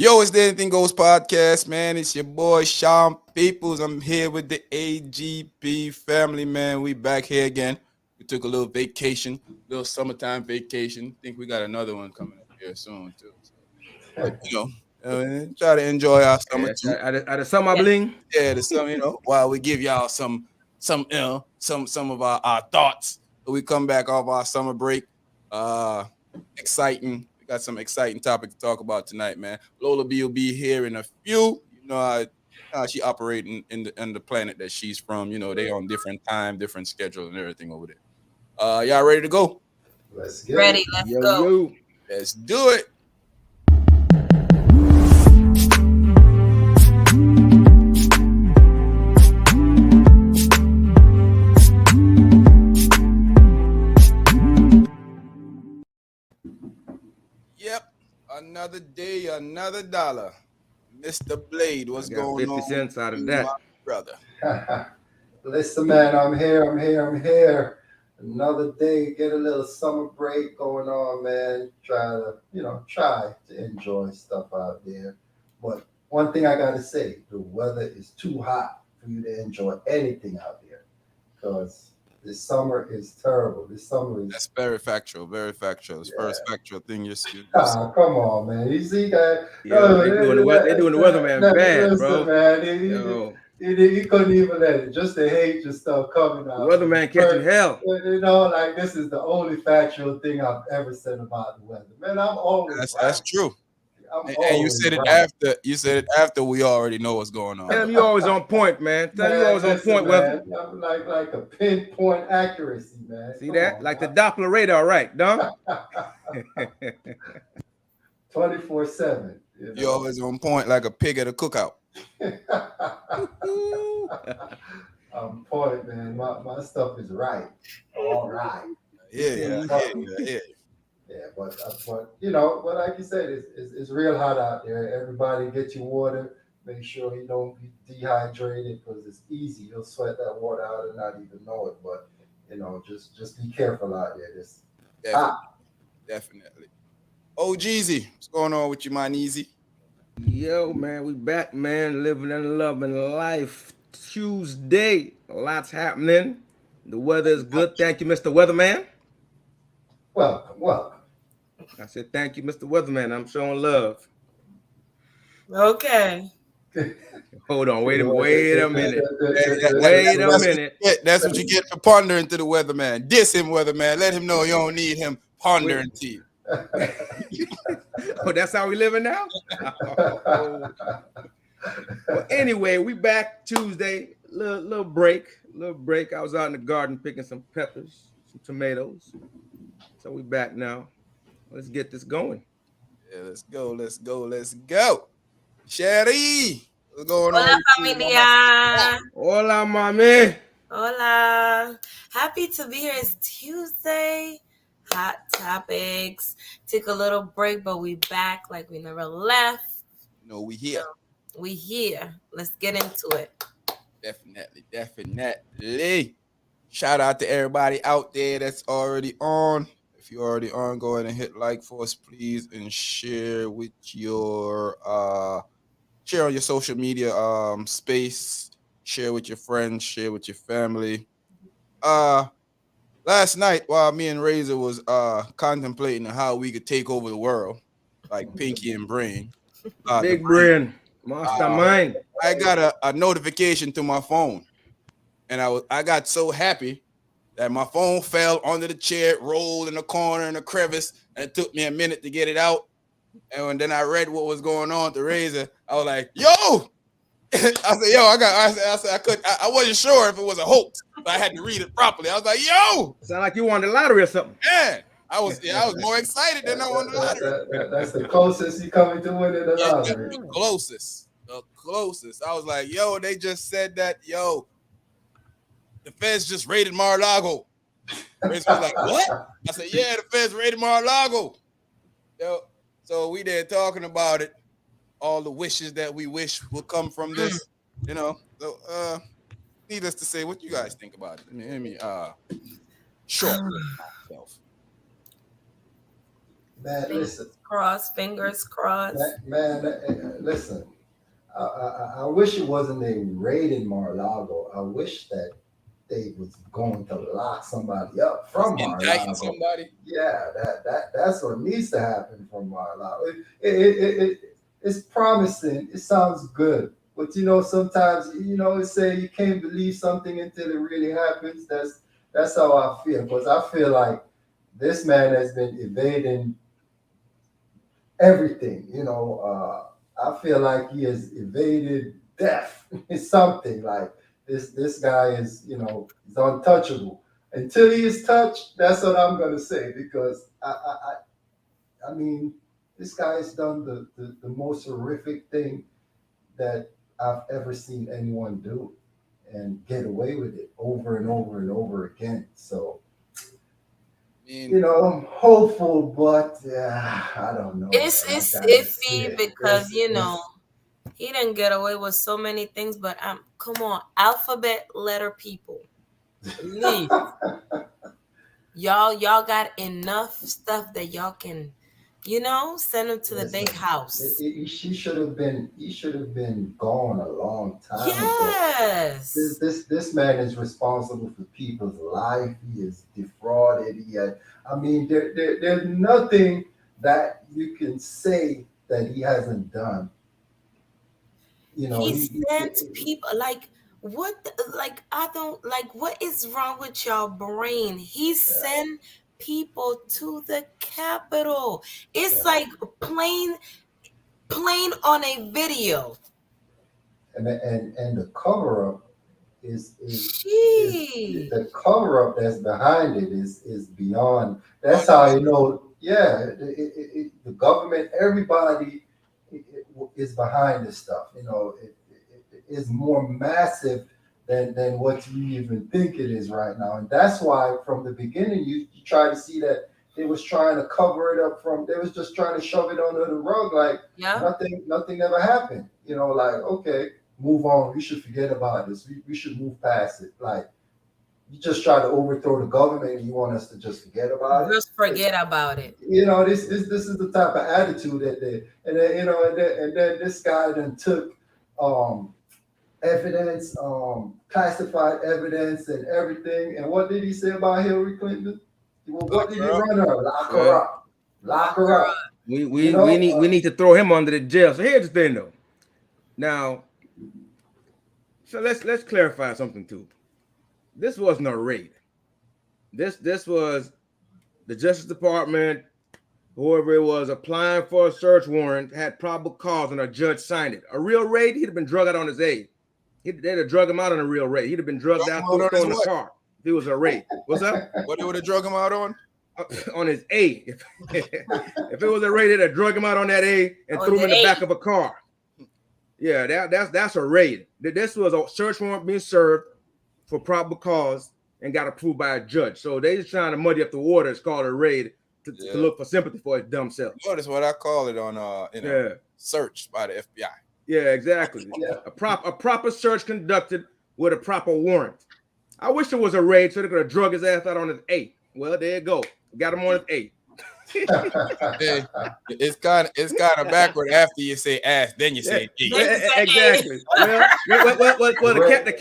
Yo, it's the Anything Goes podcast, man. It's your boy Sean Peoples. I'm here with the AGP family, man. We back here again. We took a little vacation, little summertime vacation. Think we got another one coming up here soon too. So, but try to enjoy our summer Yes, too. at the summer bling. Yeah, the summer, while we give y'all some of our thoughts. We come back off our summer break. Exciting. We got some exciting topic to talk about tonight, man. Lola B will be here in a few. You know how she operating in the planet that she's from. You know, they on different time, different schedule, and everything over there. Y'all ready to go? Let's get Ready, it. let's Yo, go. yo. Let's do it. Yep. Another day, another dollar. Mr. Blade, what's I got going 50 on? cents out of with you, that. my brother. Listen, man, I'm here. Another day, get a little summer break going on, man. Try to enjoy stuff out there. But one thing I gotta say, the weather is too hot for you to enjoy anything out there. Because this summer is terrible. This summer is That's very factual. Very factual. It's the first yeah. factual thing you see. Come on, man. You see that? Yo, they doing the weatherman bad, Listen, bro. man. Yo, He couldn't even let it. Just the hate just start coming the out. weatherman catching hell. Like this is the only factual thing I've ever said about the weather. Man, I'm always That's right. true. I'm And you always said it right. after. You said it after we already know what's going on. Tell him Though. you always on point, man. Tell him you Man, always on listen, point, weather. man. I'm like a pinpoint accuracy, man. See Come that? on, Like the man. Doppler radar, right, Don? 24/7. You're always on point like a pig at a cookout. I'm point, man. My stuff is right. All right. Yeah. Yeah, but but like you said, it's real hot out there. Everybody get your water. Make sure you don't be dehydrated because it's easy. You'll sweat that water out and not even know it. But just be careful out there. It's Definitely. hot. Definitely. Oh, Jeezy, what's going on with you, man? Easy. Yo, man, we back, man. Living and loving life. Tuesday. Lots happening. The weather is good. Thank you, Mr. Weatherman. Welcome. I said, thank you, Mr. Weatherman. I'm showing love. Okay. Hold on. Wait a minute. That's what you get for pondering to the weatherman. Diss him, weatherman. Let him know you don't need him pondering to you. Oh, that's how we living now? Oh. Well, anyway, we back Tuesday. Little break. I was out in the garden picking some peppers, some tomatoes. So we back now. Let's get this going. Yeah, let's go. Sherry, what's going Hola, on? familia. Hola, mami. Hola. Happy to be here. It's Tuesday. Hot topics. Took a little break, but we back like we never left. No, we here. We here. Let's get into it. Definitely. Shout out to everybody out there that's already on. If you're already on, go ahead and hit like for us, please, and share with your share on your social media space. Share with your friends. Share with your family. Last night while me and Razor was contemplating how we could take over the world, like Pinky and Brain. Big brain, mastermind. I got a notification to my phone, and I got so happy that my phone fell under the chair, rolled in the corner in a crevice, and it took me a minute to get it out. And then I read what was going on to Razor. I was like, "Yo!" I said, "Yo!" I wasn't sure if it was a hoax, but I had to read it properly. I was like, "Yo!" Sound like you won the lottery or something. Man, I was more excited than I won the lottery. That's the closest you coming to winning the lottery. The closest. I was like, "Yo!" They just said that, "Yo, the feds just raided Mar-a-lago." Razor was like, "What?" I said, "Yeah, the feds raided Mar-a-lago." Yo, so we there talking about it. All the wishes that we wish will come from this, So, needless to say, what you guys think about it? Let me short myself. Man, listen, Fingers crossed. listen. I wish it wasn't a raid in Mar-a-Lago. I wish that they was going to lock somebody up from Indicting Mar-a-Lago. somebody. Yeah, that's what needs to happen from Mar-a-Lago. It's promising. It sounds good, but sometimes it say you can't believe something until it really happens. That's how I feel, because I feel like this man has been evading everything. I feel like he has evaded death. It's something like this guy is, he's untouchable. Until he is touched, that's what I'm gonna say, because I mean, this guy has done the most horrific thing that I've ever seen anyone do, and get away with it over and over and over again. So I'm hopeful, but I don't know. It's Man. I it's gotta see iffy it. because he didn't get away with so many things, but come on, alphabet letter people. Please. Y'all got enough stuff that y'all can, send him to the big house. He should have been gone a long time ago. Yes. This man is responsible for people's life. He is defrauded. There's nothing that you can say that he hasn't done. He sent people what is wrong with y'all brain? He sent people to the Capitol. It's like plain on a video. And the cover up is Jeez. the cover up that's behind it is beyond. That's how the government, everybody is behind this stuff. It is more massive than what you even think it is right now. And that's why from the beginning you try to see that they was trying to cover it up they was just trying to shove it under the rug, like nothing ever happened. Like, okay, move on. We should forget about this. We should move past it. Like, you just try to overthrow the government and you want us to just forget about it. Just forget about it. This is the type of attitude that they, and then this guy then took evidence, classified evidence and everything. And what did he say about Hillary Clinton? Well, what did he run her? Lock her up. Lock her up. We need to throw him under the jail. So here's the thing, though. Now, so let's clarify something too. This wasn't a raid. This was the Justice Department, whoever it was, applying for a search warrant, had probable cause, and a judge signed it. A real raid, he'd have been drugged out on his aid. They'd have drugged him out on a real raid. He'd have been drugged out thrown in the car. If it was a raid. What's that? What they would have drug him out on? On his A. If it was a raid, they'd have drug him out on that A and threw him in the back of a car. Yeah, that's a raid. This was a search warrant being served for probable cause and got approved by a judge. So they just trying to muddy up the water. It's called a raid to look for sympathy for his dumb self. That's what I call it on search by the FBI. Yeah, exactly. A proper search conducted with a proper warrant. I wish it was a raid so they could have drug his ass out on his A. Well, there you go. Got him on his A. It's kind of backward after you say ass, then you say D. Exactly. The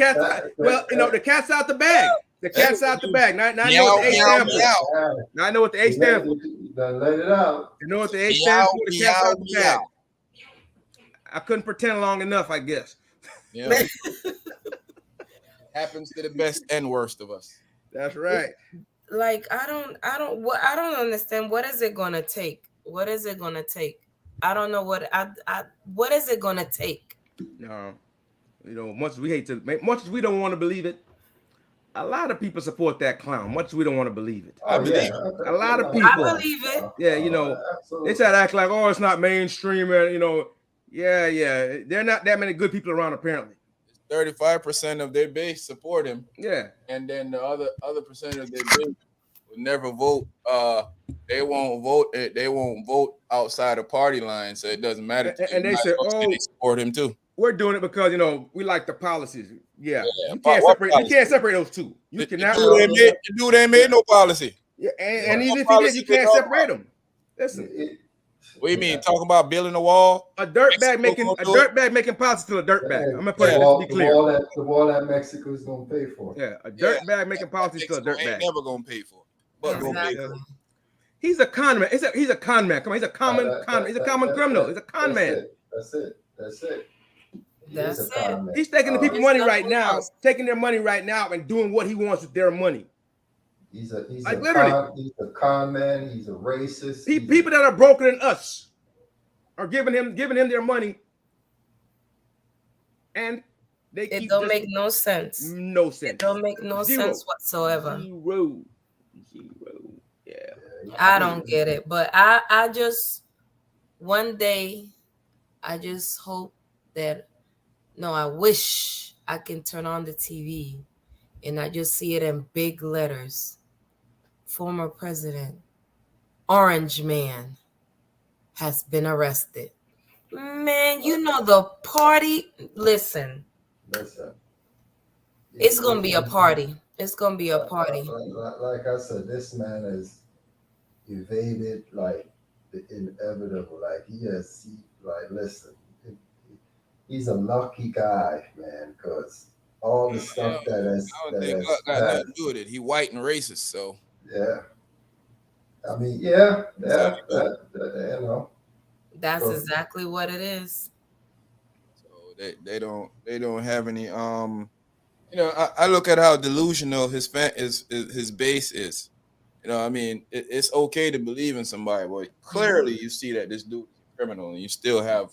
cat's out the bag. The cat's out the bag. Now I know what the A stands for. Now I know what the A stands for. Let it out. You know what the A stands for? The cat's out the bag. I couldn't pretend long enough, I guess. Yeah. Happens to the best and worst of us. That's right. Like, I don't understand. What is it gonna take? What is it gonna take? I don't know what is it gonna take? No, much as we don't want to believe it, a lot of people support that clown. Much as we don't want to believe it. I believe it. A lot of people. I believe it. Yeah, they try to act like, oh, it's not mainstream, and yeah. There are not that many good people around, apparently. 35% of their base support him. Yeah. And then the other percent of their base will never vote. They won't vote. They won't vote outside of party lines, so it doesn't matter. And they say, they support him too. We're doing it because we like the policies. Yeah. You can't separate those two. You cannot. The dude ain't made no policy. Yeah, and even if he did, you can't separate them. Listen, What do you mean? Talking about building a wall? a dirtbag Mexico making gonna do it? making politics still a dirtbag. Hey, I'm gonna put it. Let's be clear. The wall that Mexico is gonna pay for. Yeah, a Yeah, dirtbag making politics still a Mexico ain't dirtbag. never gonna pay for it. But gonna pay for Exactly. it. He's a con man. He's a con man. Come on, he's a common He's a common criminal. He's a con man. That's it. He That's is a con it. man. He's taking the people There's money right nothing now, else. taking their money right now, and doing what he wants with their money. He's Like, a literally. he's a con man. He's a racist. People that are broker than us are giving him their money, and they It keep don't just make no sense. no sense. It don't make no Zero. sense whatsoever. Zero. Yeah. I don't get it. But I just one day I just hope that I wish I can turn on the TV and I just see it in big letters. Former President Orange Man has been arrested. Man, you know the party. Listen, it's gonna be a party. It's gonna be a party. Like I said, this man has evaded like the inevitable. Like listen, he's a lucky guy, man, because all the stuff I don't think Luck got nothing to do with it. He white and racist, so yeah. I mean, yeah, you know. That's exactly what it is. So they don't have any you know, I look at how delusional his base is. You know, I mean, it's okay to believe in somebody, but clearly you see that this dude is a criminal, and you still have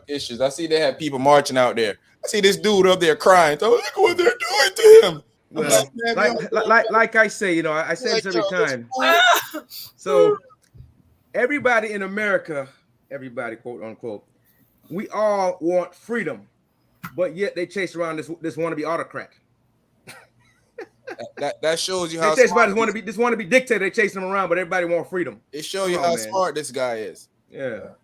issues. I see they have people marching out there. I see this dude up there crying. Oh, look at what they're doing to him. Well, like I say, you know, I say this every time. So everybody in America, everybody quote unquote, we all want freedom, but yet they chase around this wannabe autocrat. That shows you how they chase about this wannabe dictator. They chase them around, but everybody want freedom. It shows you how smart this guy is. Yeah.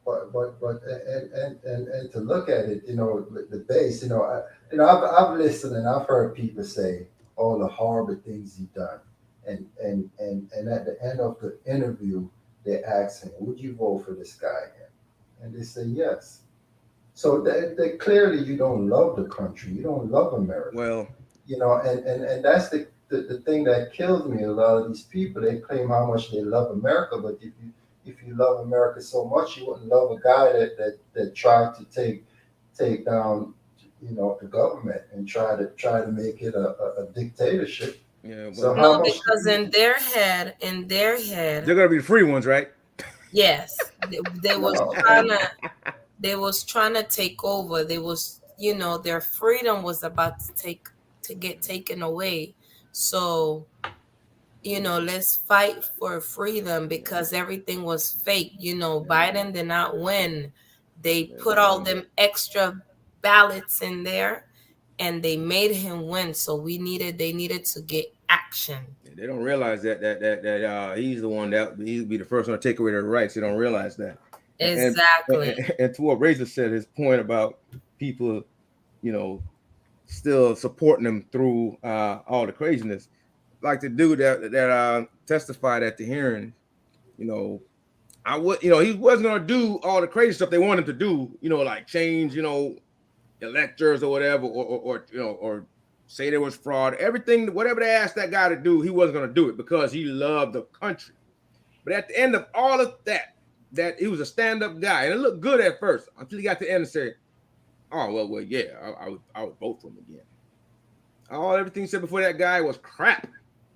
But and to look at it, you know, the base, you know, I've listened and I've heard people say all the horrible things he done, and at the end of the interview, they ask him, "Would you vote for this guy again?" And they say yes. So they clearly you don't love the country, you don't love America. Well, you know, and that's the thing that kills me. A lot of these people, they claim how much they love America, but if you love America so much, you wouldn't love a guy that tried to take down, you know, the government and try to make it a dictatorship. Yeah. So because in their head, they're gonna be the free ones, right? Yes, they was trying to take over. They was, you know, their freedom was about to get taken away. So, you know, let's fight for freedom because everything was fake. You know, Biden did not win. They put all them extra ballots in there and they made him win. So they needed to get action. They don't realize that he's the one that he'll be the first one to take away their rights. They don't realize that. Exactly. And to what Razor said, his point about people, you know, still supporting him through all the craziness. Like the dude that testified at the hearing, you know, he wasn't gonna do all the crazy stuff they want him to do, you know, like change, you know, electors or whatever, or you know, or say there was fraud. Everything, whatever they asked that guy to do, he wasn't gonna do it because he loved the country. But at the end of all of that he was a stand-up guy, and it looked good at first until he got to the end and said, "Oh well, yeah, I would vote for him again." Everything he said before that guy was crap.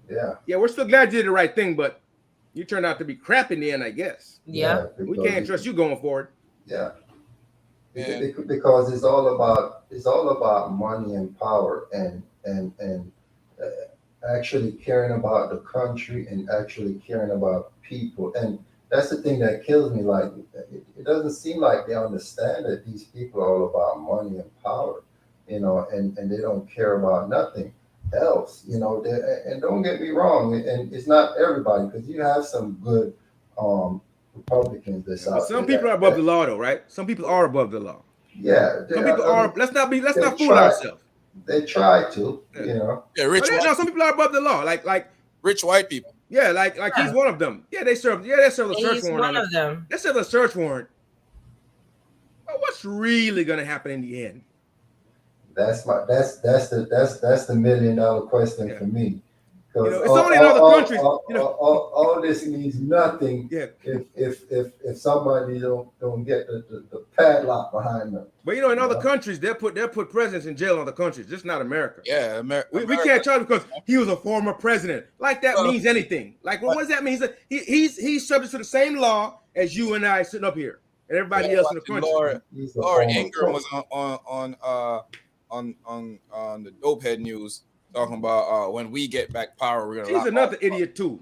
Yeah, we're still glad you did the right thing, but you turned out to be crap in the end, I guess. Yeah, we can't trust you going forward. Yeah, because it's all about money and power, and actually caring about the country and actually caring about people. And that's the thing that kills me. Like, it doesn't seem like they understand that these people are all about money and power, you know, and they don't care about nothing else, you know. And don't get me wrong, and it's not everybody, because you have some good Republicans that's out some people are above the law, though, right? Some people are above the law. Yeah, some people are. Let's not fool ourselves. They try to, you know. Yeah, rich. No, some people are above the law, like rich white people. Yeah, like he's one of them. Yeah, they serve a search He's warrant one on of them. They serve a search warrant. Well, what's really gonna happen in the end? That's the $1 million question for me. Because it's only in other countries. All this means nothing. Yeah. If somebody don't get the padlock behind them. But in other countries, they'll put presidents in jail in other countries, just not America. Yeah, we can't charge him because he was a former president. Like that means anything. Like what does that mean? He's subject to the same law as you and I sitting up here and everybody else in the country. Laura Ingraham was on the Dopehead News talking about when we get back power, we're gonna. She's another idiot too,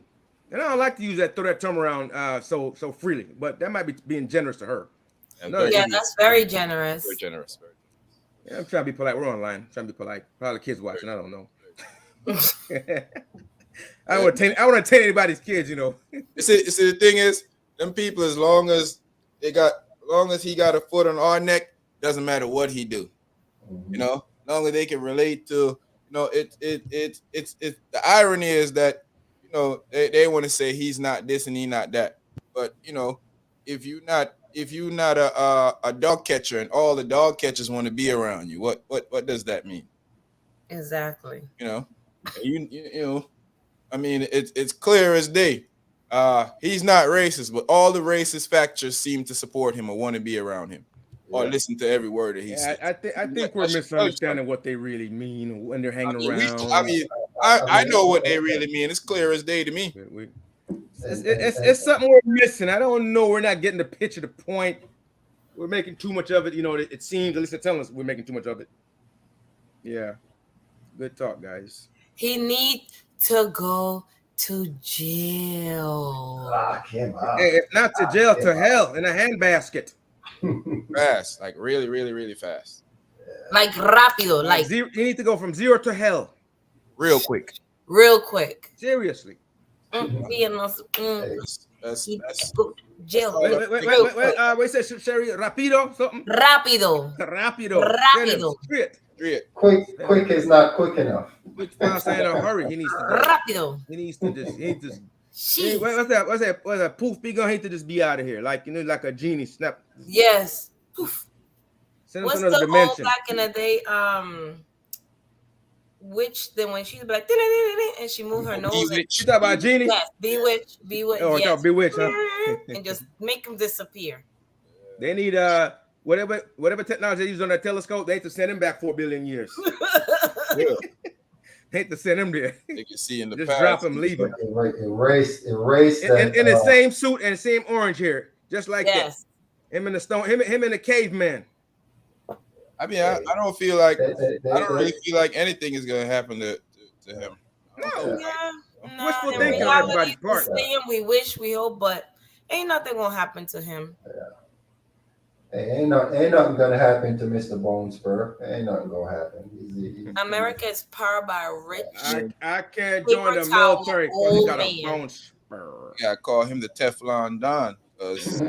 and I don't like to throw that term around so freely, but that might be being generous to her. That's very generous. Very generous. Yeah, I'm trying to be polite. We're online. I'm trying to be polite. Probably kids watching. I don't know. I don't want to taint anybody's kids, You see, the thing is, them people, as long as he got a foot on our neck, doesn't matter what he do. As long as they can relate to, it's the irony is that, they want to say he's not this and he's not that. But, if you're not a dog catcher and all the dog catchers want to be around you, what does that mean? Exactly. I mean, it's clear as day. He's not racist, but all the racist factors seem to support him or want to be around him. Or listen to every word that he says. I think we're misunderstanding what they really mean when they're hanging around. I know what they really mean. It's clear as day to me. It's something we're missing. I don't know. We're not getting the picture, the point. We're making too much of it. It seems, at least they're telling us we're making too much of it. Yeah. Good talk, guys. He needs to go to jail. Hey, not to jail, to hell in a handbasket. Fast, like really, really, really fast. Like rápido, like you need to go from 0 to hell. Real quick. Seriously. That's jail. Wait, say Sherry, rapido, something? Rápido. Quick is not quick enough. Which I'm saying in a hurry. He needs to rápido. He needs to just what's that? Poof, be gonna hate to just be out of here. Like like a genie snap. Yes. Poof. Send what's another the dimension. old back in the day? Which then when she's like and she move her nose. You talk about genie? Yes, bewitch. Oh, yes. bewitch, huh? And just make them disappear. They need whatever technology they use on that telescope. They have to send him back 4 billion years. They have to send him there. They can see in the just past. drop him, leave him. Erase in the same suit and the same orange hair, just like that. Him in the stone. Him in the caveman. I mean, I don't feel like I don't really feel like anything is gonna happen to him. No. Yeah. Wishful thinking on everybody's part. We wish, we hope, but ain't nothing gonna happen to him. Hey, ain't nothing gonna happen to Mr. Bone Spur. Ain't nothing gonna happen. America is powered by a rich. I can't join the military because he got a bone spur. Yeah, I call him the Teflon Don because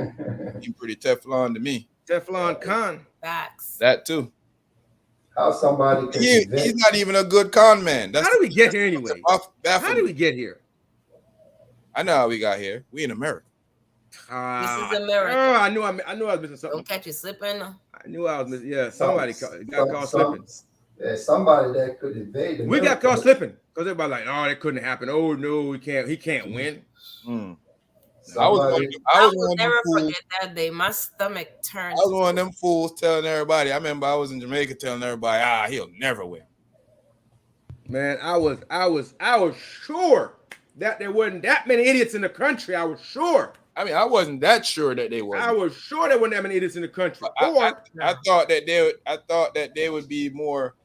he's pretty Teflon to me. Teflon Khan. Facts. That too. How somebody he's not even a good con man. How did we get here anyway? How did we get here? I know how we got here. We in America. This is America. Oh, I knew I was missing something. Don't catch you slipping. I knew I was missing. Yeah, somebody got caught slipping. Yeah, somebody that could invade. We got caught slipping because everybody like, oh, that couldn't happen. Oh no, he can't win. I was never forget that day. My stomach turned. I was one of them fools telling everybody. I remember I was in Jamaica telling everybody, he'll never win. Man, I was sure that there wasn't that many idiots in the country. I was sure. I mean, I wasn't that sure that they were. I was sure there weren't that many idiots in the country. I thought that they would be more.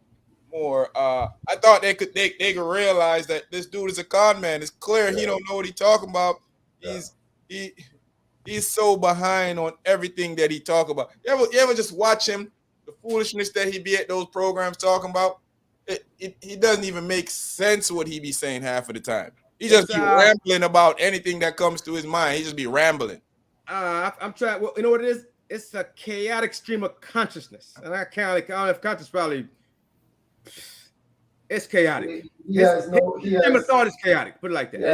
I thought they could realize that this dude is a con man. It's clear he don't know what he's talking about. He's so behind on everything that he talk about. You ever just watch him, the foolishness that he be at those programs talking about? It doesn't even make sense what he be saying half of the time. He just be rambling about anything that comes to his mind. He just be rambling. I'm trying. Well, you know what it is? It's a chaotic stream of consciousness, and I don't know if conscious probably. It's chaotic. He has no. He His has. thought is chaotic. Put it like that. He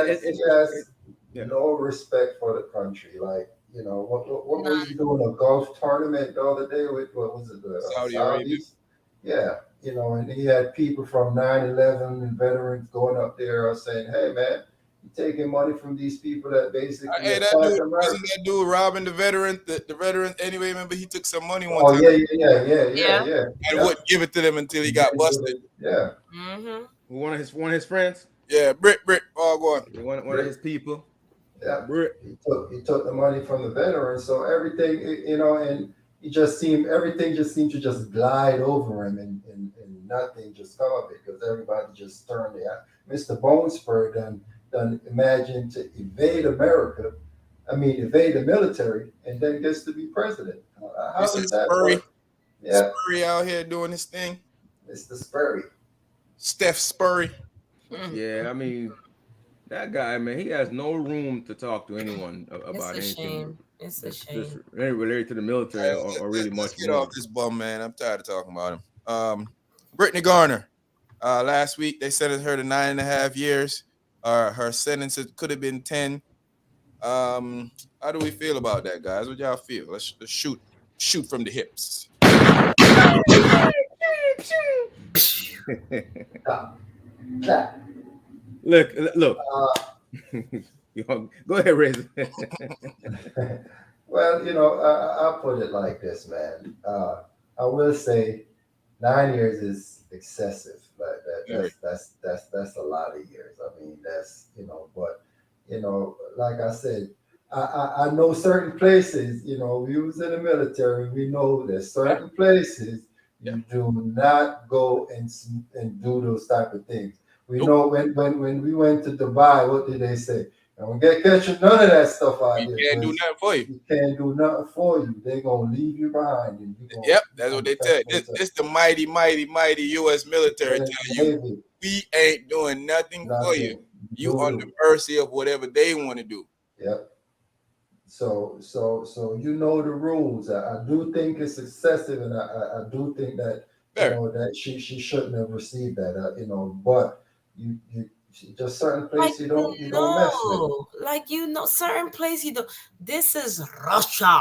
has yeah. no respect for the country. Like, you know, what was he None. doing? A golf tournament the other day with, what was it, the Saudi Arabia. Saudis? Yeah, you know, and he had people from 9/11 and veterans going up there saying, "Hey, man, you're taking money from these people that basically Hey, that attack dude, America." wasn't that dude robbing the veteran? The veteran, anyway, remember he took some money one Oh time yeah. and wouldn't give it to them until he got busted. Yeah. Mm-hmm. One of his friends. Yeah, Brit, oh, go on. One of his people. Yeah, Brit. he took the money from the veterans, so everything, you know, and everything just seemed to just glide over him, and nothing just come of it because everybody just turned their. Mr. Bonespur done imagined to evade America, evade the military, and then gets to be president. How does that work? Yeah, Spurry out here doing his thing. Mr. Spurry. Steph Spurry. Yeah, I mean, that guy, man, he has no room to talk to anyone about anything. Shame. It's a shame. Just related to the military or really much Let's get more. off this bum, man. I'm tired of talking about him. Britney Griner. Last week they sentenced her to 9.5 years. Her sentence could have been 10. How do we feel about that, guys? What y'all feel? Let's shoot from the hips. Look. Go ahead, Razor. Well, you know, I'll put it like this, man. I will say 9 years is excessive. That's a lot of years. I mean, that's, you know, but, you know, like I said, I know certain places, you know, we was in the military, we know there's certain places you do not go and do those type of things. We know when we went to Dubai, what did they say? Don't get catching none of that stuff out there. You can't do nothing for you. You can't do nothing for you. They're gonna leave you behind. And That's what they tell. This the mighty U.S. military tell you. We ain't doing nothing for you. You on the mercy of whatever they want to do. Yep. So you know the rules. I do think it's excessive, and I do think that that she shouldn't have received that. You know, but you just certain places you don't mess with. Like, you know, certain places you don't. This is Russia.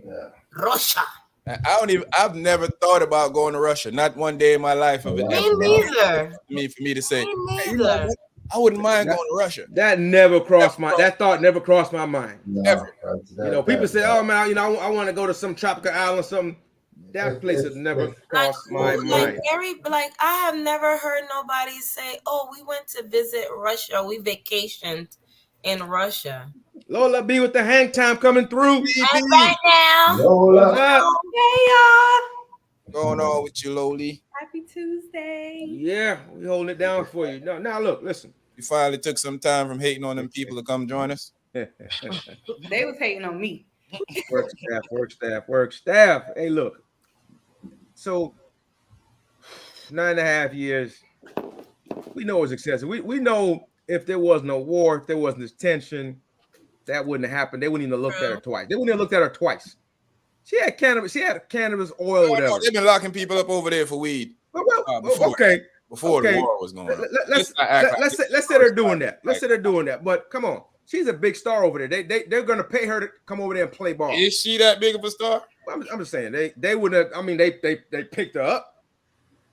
Yeah. Russia. I've never thought about going to Russia. Not one day in my life. Me neither. For me to say, hey, you know, I wouldn't mind going to Russia. That never crossed that thought never crossed my mind. No, ever. You know, people say, "Oh man, you know, I want to go to some tropical island or something." That place has never crossed my mind. I have never heard nobody say, "Oh, we went to visit Russia. We vacationed in Russia." Lola B with the hang time coming through. Right now. Lola. Hey y'all. Going on with you, Loli? Happy Tuesday. Yeah, we holding it down for you. No, now look, listen. You finally took some time from hating on them people to come join us. They was hating on me. Work staff. Hey, look. So 9.5 years. We know it's excessive. We know if there was no war, if there wasn't this tension, that wouldn't have happened. They wouldn't even have looked at her twice. They wouldn't have looked at her twice. She had cannabis oil, whatever. No, they've been locking people up over there for weed. Before the war was going on. Let's say they're doing that. Let's say they're doing that. But come on, she's a big star over there. They're gonna pay her to come over there and play ball. Is she that big of a star? I'm just saying they wouldn't. I mean, they picked her up.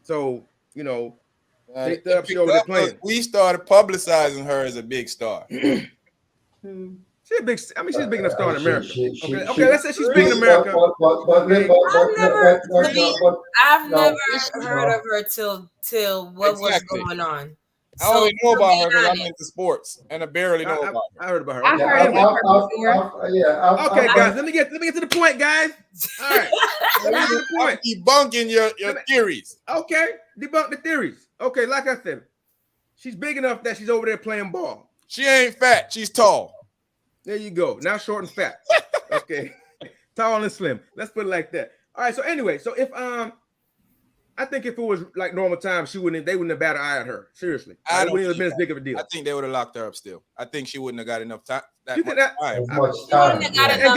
So you know, picked her up. She over there playing. We started publicizing her as a big star. She's a big. I mean, she's a big enough star in America. Okay. Let's say she's big in America. I've never heard of her till what was going on. I only know about her because I'm into sports, and I barely know about her. I heard about her. I heard about her before. Okay, guys, let me get to the point, guys. All right, let me get to the point. Debunking your theories. Okay, debunk the theories. Okay, like I said, she's big enough that she's over there playing ball. She ain't fat. She's tall. There you go. Now short and fat. Okay, tall and slim. Let's put it like that. All right. So anyway, so if I think if it was like normal times, they wouldn't have batted eye at her. Seriously, it wouldn't have been as big of a deal. I think they would have locked her up still. I think she wouldn't have got enough time. You think that? And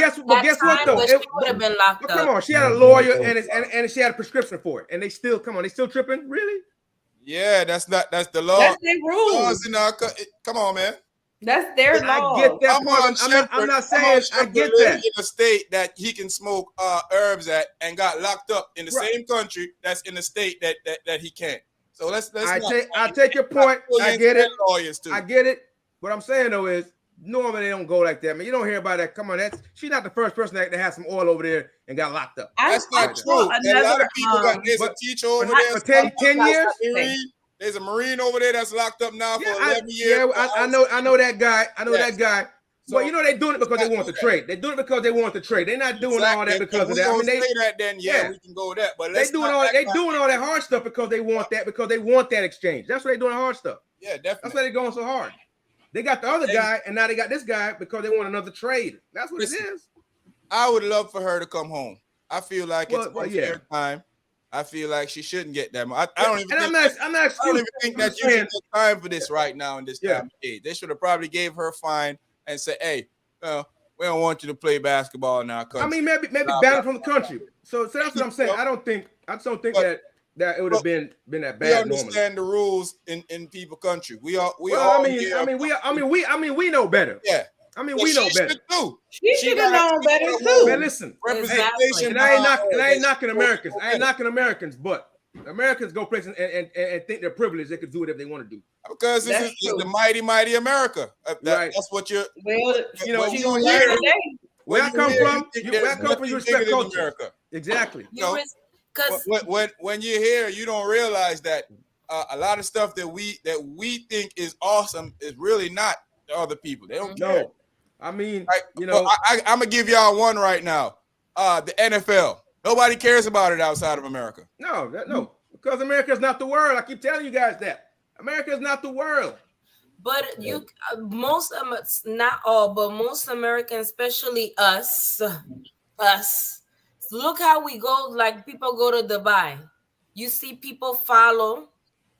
guess what though? She would have been locked up. Come on, she had a lawyer and she had a prescription for it, and they still tripping, really? Yeah, that's the law. That's their rules. Laws in our come on, man. That's their law. I get that part. I'm not saying I get that. In a state that he can smoke herbs at and got locked up in the same country that's in a state that he can't. So let's I take your point. I get it. Lawyers too. I get it. What I'm saying though is normally they don't go like that, man. You don't hear about that. Come on, she's not the first person that has some oil over there and got locked up. That's not true. And a lot of people there's a teacher over there. 10 years. There's a Marine over there that's locked up now for 11 years. Yeah, I know that guy. That guy. So, but you know they're doing it because they want the trade. They're doing it because they want the trade. They're not doing all that because of that. I mean, they say that then we can go with that. But they doing all that hard stuff because they want that exchange. That's why they're doing hard stuff. Yeah, definitely. That's why they're going so hard. They got the other guy, and now they got this guy because they want another trade. That's what it is. I would love for her to come home. I feel like it's unfair time. I feel like she shouldn't get that. I don't even think that you should get time for this right now in this time of age. They should have probably gave her a fine and said, "Hey, we don't want you to play basketball in our country." I mean, maybe ban from the country. So that's what I'm saying. I just don't think that it would have been that bad. We understand the rules in people country. We know better. Yeah. I mean, we know better. She should have known better too. Man, listen, representation. And I ain't knocking Americans. I ain't knocking Americans, but Americans go places and think they're privileged. They can do whatever they want to do. Because this is the mighty, mighty America. That's what you're. Well, you know, where I come from, you respect culture. America. Exactly. You know, when you're here, you don't realize that a lot of stuff that we think is awesome is really not to other people. They don't care. I mean, I'm gonna give y'all one right now. The NFL. Nobody cares about it outside of America. No, because America is not the world. I keep telling you guys that America is not the world. But most not all, but most Americans, especially us. Look how we go. Like people go to Dubai. You see people follow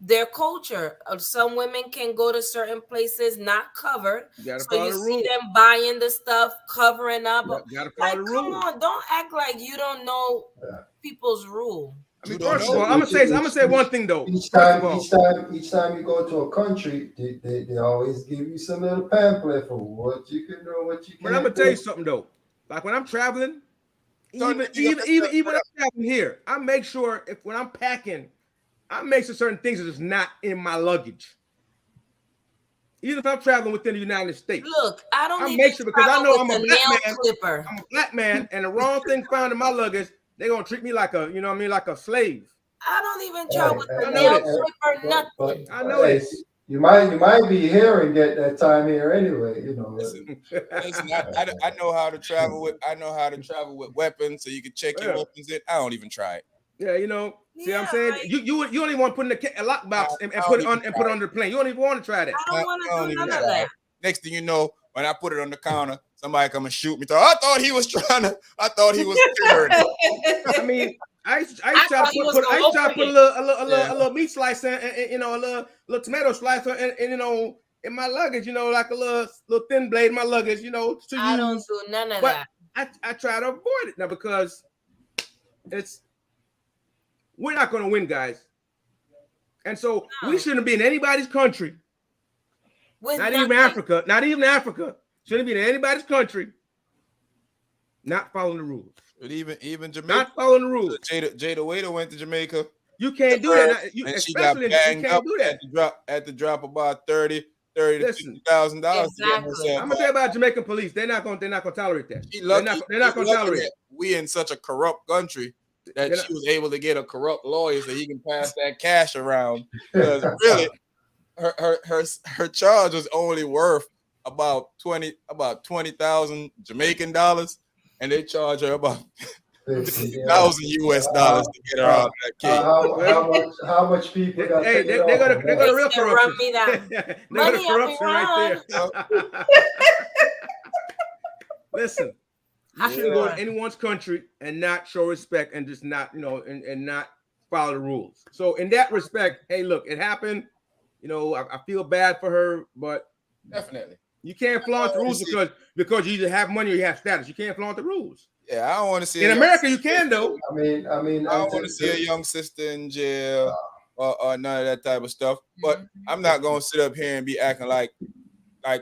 their culture. Some women can go to certain places not covered, so you see them buying the stuff, covering up. Come on, don't act like you don't know people's rule. I mean, first of all, I'm gonna say one thing though. Each time you go to a country, they always give you some little pamphlet for what you can do, what you can't. But I'm gonna tell you something though. Like when I'm traveling, even when I'm traveling here, I make sure when I'm packing. I make sure certain things are just not in my luggage. Even if I'm traveling within the United States. Look, I make sure because I know I'm a black man. I'm a black man, and the wrong thing found in my luggage, they're gonna treat me like like a slave. I don't even travel with the nail clipper, nothing. I know this. You might be here and get that time here anyway, you know. Listen, I know how to travel with weapons, so you can check your weapons in. I don't even try it. Yeah, see what I'm saying? You don't even want to put in a lockbox and put it on the plane. You don't even want to try that. I don't want to do none of that. Next thing you know, when I put it on the counter, somebody come and shoot me. I thought he was scared. I mean, I used to try to put a little meat slice and a little tomato slice in my luggage, like a little thin blade in my luggage, I don't do none of that. I try to avoid it now because we're not going to win, guys. And so we shouldn't be in anybody's country. Even Africa. Not even Africa. Shouldn't be in anybody's country. Not following the rules. But even Jamaica. Not following the rules. Jada Waiter went to Jamaica. You can't do that. And she got banged up at the drop about $30,000 to $50,000. Exactly. I'm gonna tell you about Jamaican police. They're not gonna tolerate that. They're not gonna tolerate it. We in such a corrupt country that she was able to get a corrupt lawyer so he can pass that cash around. Because really, her charge was only worth about 20,000 Jamaican dollars, and they charge her about $50,000 US to get her out of that case. How much people got? Hey, they got a real corruption. Run me down. They got a corruption right there. Listen. You shouldn't go to anyone's country and not show respect and just not, and not follow the rules. So in that respect, hey, look, it happened. I feel bad for her, but definitely you can't flaunt the rules because you either have money or you have status. You can't flaunt the rules. Yeah, I don't want to see. In America, you can though. I mean, I don't want to see a young sister in jail or none of that type of stuff. But I'm not gonna sit up here and be acting like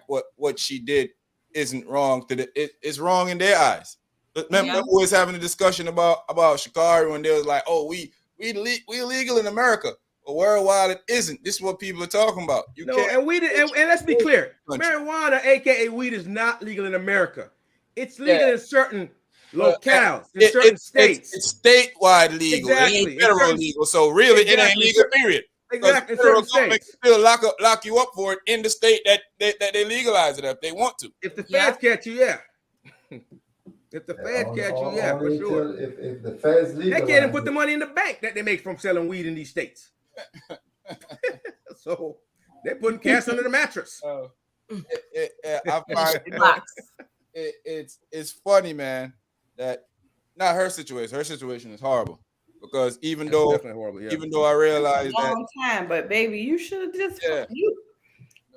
what she did isn't wrong. It's wrong in their eyes. Remember, we was having a discussion about Shikari when they was like, "Oh, we illegal in America." But worldwide, it isn't. This is what people are talking about. And let's be clear: marijuana, aka weed, is not legal in America. It's legal in certain locales, in certain states. It's statewide legal. Exactly. It's federal legal. So really, it ain't legal. Period. Exactly. The federal government can still lock you up for it in the state that they legalize it if they want to. If the feds catch you, If the feds catch you, for sure. If the feds legalize, they can't even put the money in the bank that they make from selling weed in these states. So they're putting cash under the mattress. I find it's funny, man, that not her situation. Her situation is horrible because even though I realize that long time, but baby, you should have just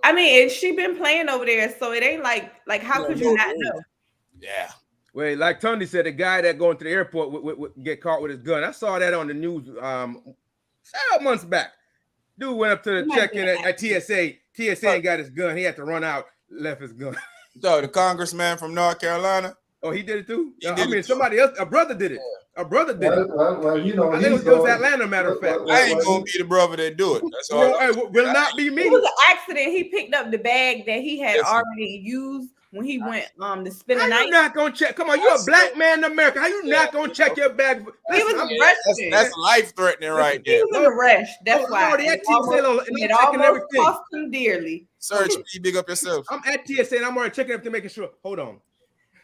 I mean, she been playing over there, so it ain't like how could you not know? Yeah. Well, like Tundi said, the guy that going to the airport would get caught with his gun. I saw that on the news several months back. Dude went up to the check-in at TSA. TSA ain't got his gun. He had to run out, left his gun. So the congressman from North Carolina. Oh, he did it too? Somebody else, a brother did it. A brother did it. Well, you know, I think it was Atlanta, matter of fact. I ain't gonna be the brother that do it. That's all. Will not be me. It was an accident. He picked up the bag that he had already used when he went to spend the night. How you not gonna check? Come on, you're a black man in America. How you not gonna check your bag? He was arrested. That's life threatening right there. He was in a rush. That's why. It almost cost him dearly. Search me, big up yourself. I'm at TSA and I'm already checking everything, making sure. Hold on.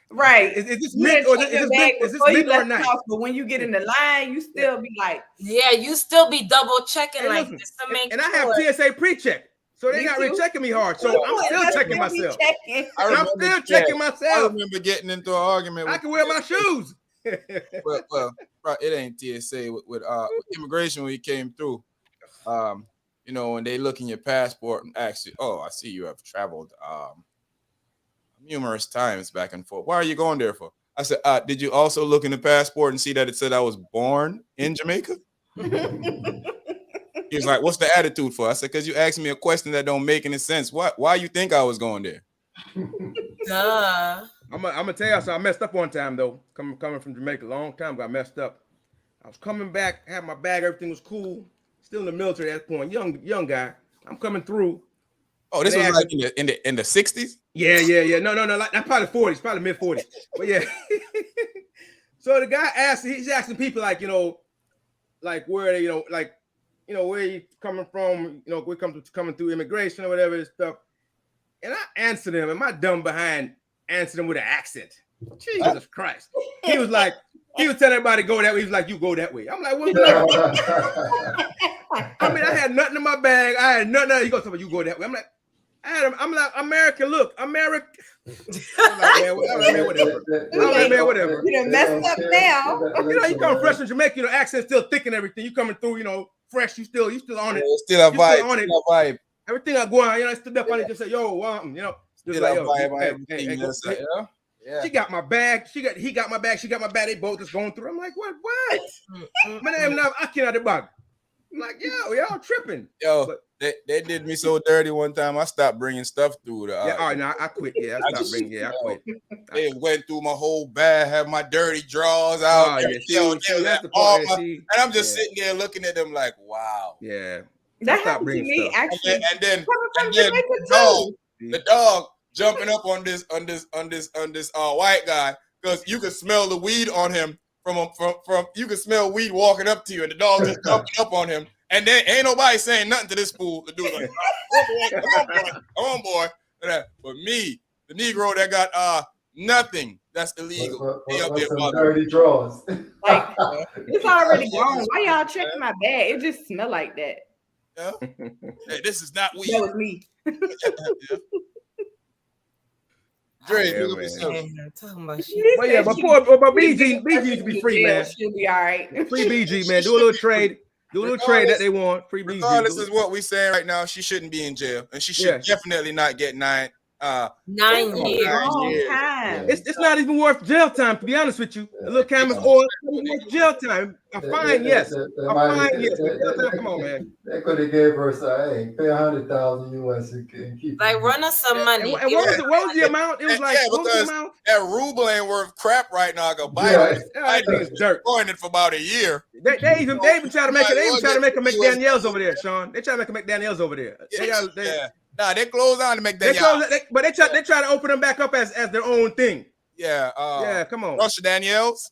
Right. Is this mint or is this mint or not? But when you get in the line, you still be like, you still be double checking this to make sure. And I have TSA pre-check. So they're not really checking me hard. So I'm still checking myself. I'm still checking myself. I remember getting into an argument. I can wear my shoes. well, it ain't TSA with immigration when he came through. You know, when they look in your passport and ask you, "Oh, I see you have traveled numerous times back and forth. Why are you going there for?" I said, "Did you also look in the passport and see that it said I was born in Jamaica?" He was like, "What's the attitude for?" I said, "Because you asked me a question that don't make any sense. Why you think I was going there?" Duh. I'm gonna tell you, so I messed up one time though. Coming from Jamaica, a long time ago, I messed up. I was coming back, had my bag, everything was cool. Still in the military at that point, young guy. I'm coming through. Oh, this was like in the 60s? Yeah. No, like that's probably 40s, probably mid 40s. But yeah. So the guy he's asking people like, like where they, where you coming from, we coming through immigration or whatever this stuff. And I answered him, and my dumb behind answered him with an accent. Jesus Christ. He was telling everybody to go that way. He was like, "You go that way." I'm like, "What?" I mean, I had nothing in my bag. I had nothing. He goes, "You go that way." I'm like, "America, look, America." I'm like, man, whatever. You done messed up now. You come fresh from Jamaica, accent still thick and everything. You coming through, fresh. You still on it. Still a vibe. Everything I go on, I stood up on it, just say, "Yo, just like, yo, yeah. She got my bag. He got my bag. She got my bag. They both just going through. I'm like, what? My name now. I can't have the bag. I'm like, yo, y'all tripping. But they did me so dirty one time. I stopped bringing stuff through. I quit. Yeah, I stopped bringing. Yeah, I quit. They went through my whole bag, had my dirty drawers out. That's the part. And I'm just sitting there looking at them like, wow. Yeah. That happened to me actually. And then the dog jumping up on this white guy because you could smell the weed on him from you could smell weed walking up to you, and the dog just jumping up on him, and then ain't nobody saying nothing to this fool. The dude's like, come on, boy. But me, the Negro that got nothing, that's illegal. Dirty drawers. Like, it's already gone. Why y'all checking my bag? It just smell like that. Yeah. Hey, this is not weed. That was me. Dre, talking about shit. But yeah, but BG needs to be free, man. She'll be all right. Free BG, man. Do a little trade. That they want. Free BG. Regardless of what we saying right now, she shouldn't be in jail, and she should definitely not get 9 9 years. Long time. It's not even worth jail time, to be honest with you. A little cameras oil, it's not even worth jail time. A fine, yes. A fine, yes. Come on, man. They could have gave her say, hey, pay $100,000 US and keep Like, run us some money. And what was the amount? It was like, what was the amount? That ruble ain't worth crap right now. I go buy it. That thing is dirt. Growing it for about a year. They even try to make it. They even try to make a McDaniels over there, Sean. They try to make a McDaniels over there. Nah, they close down to McDaniels. But they try to open them back up as their own thing. Yeah. Yeah, come on. Russia Daniels.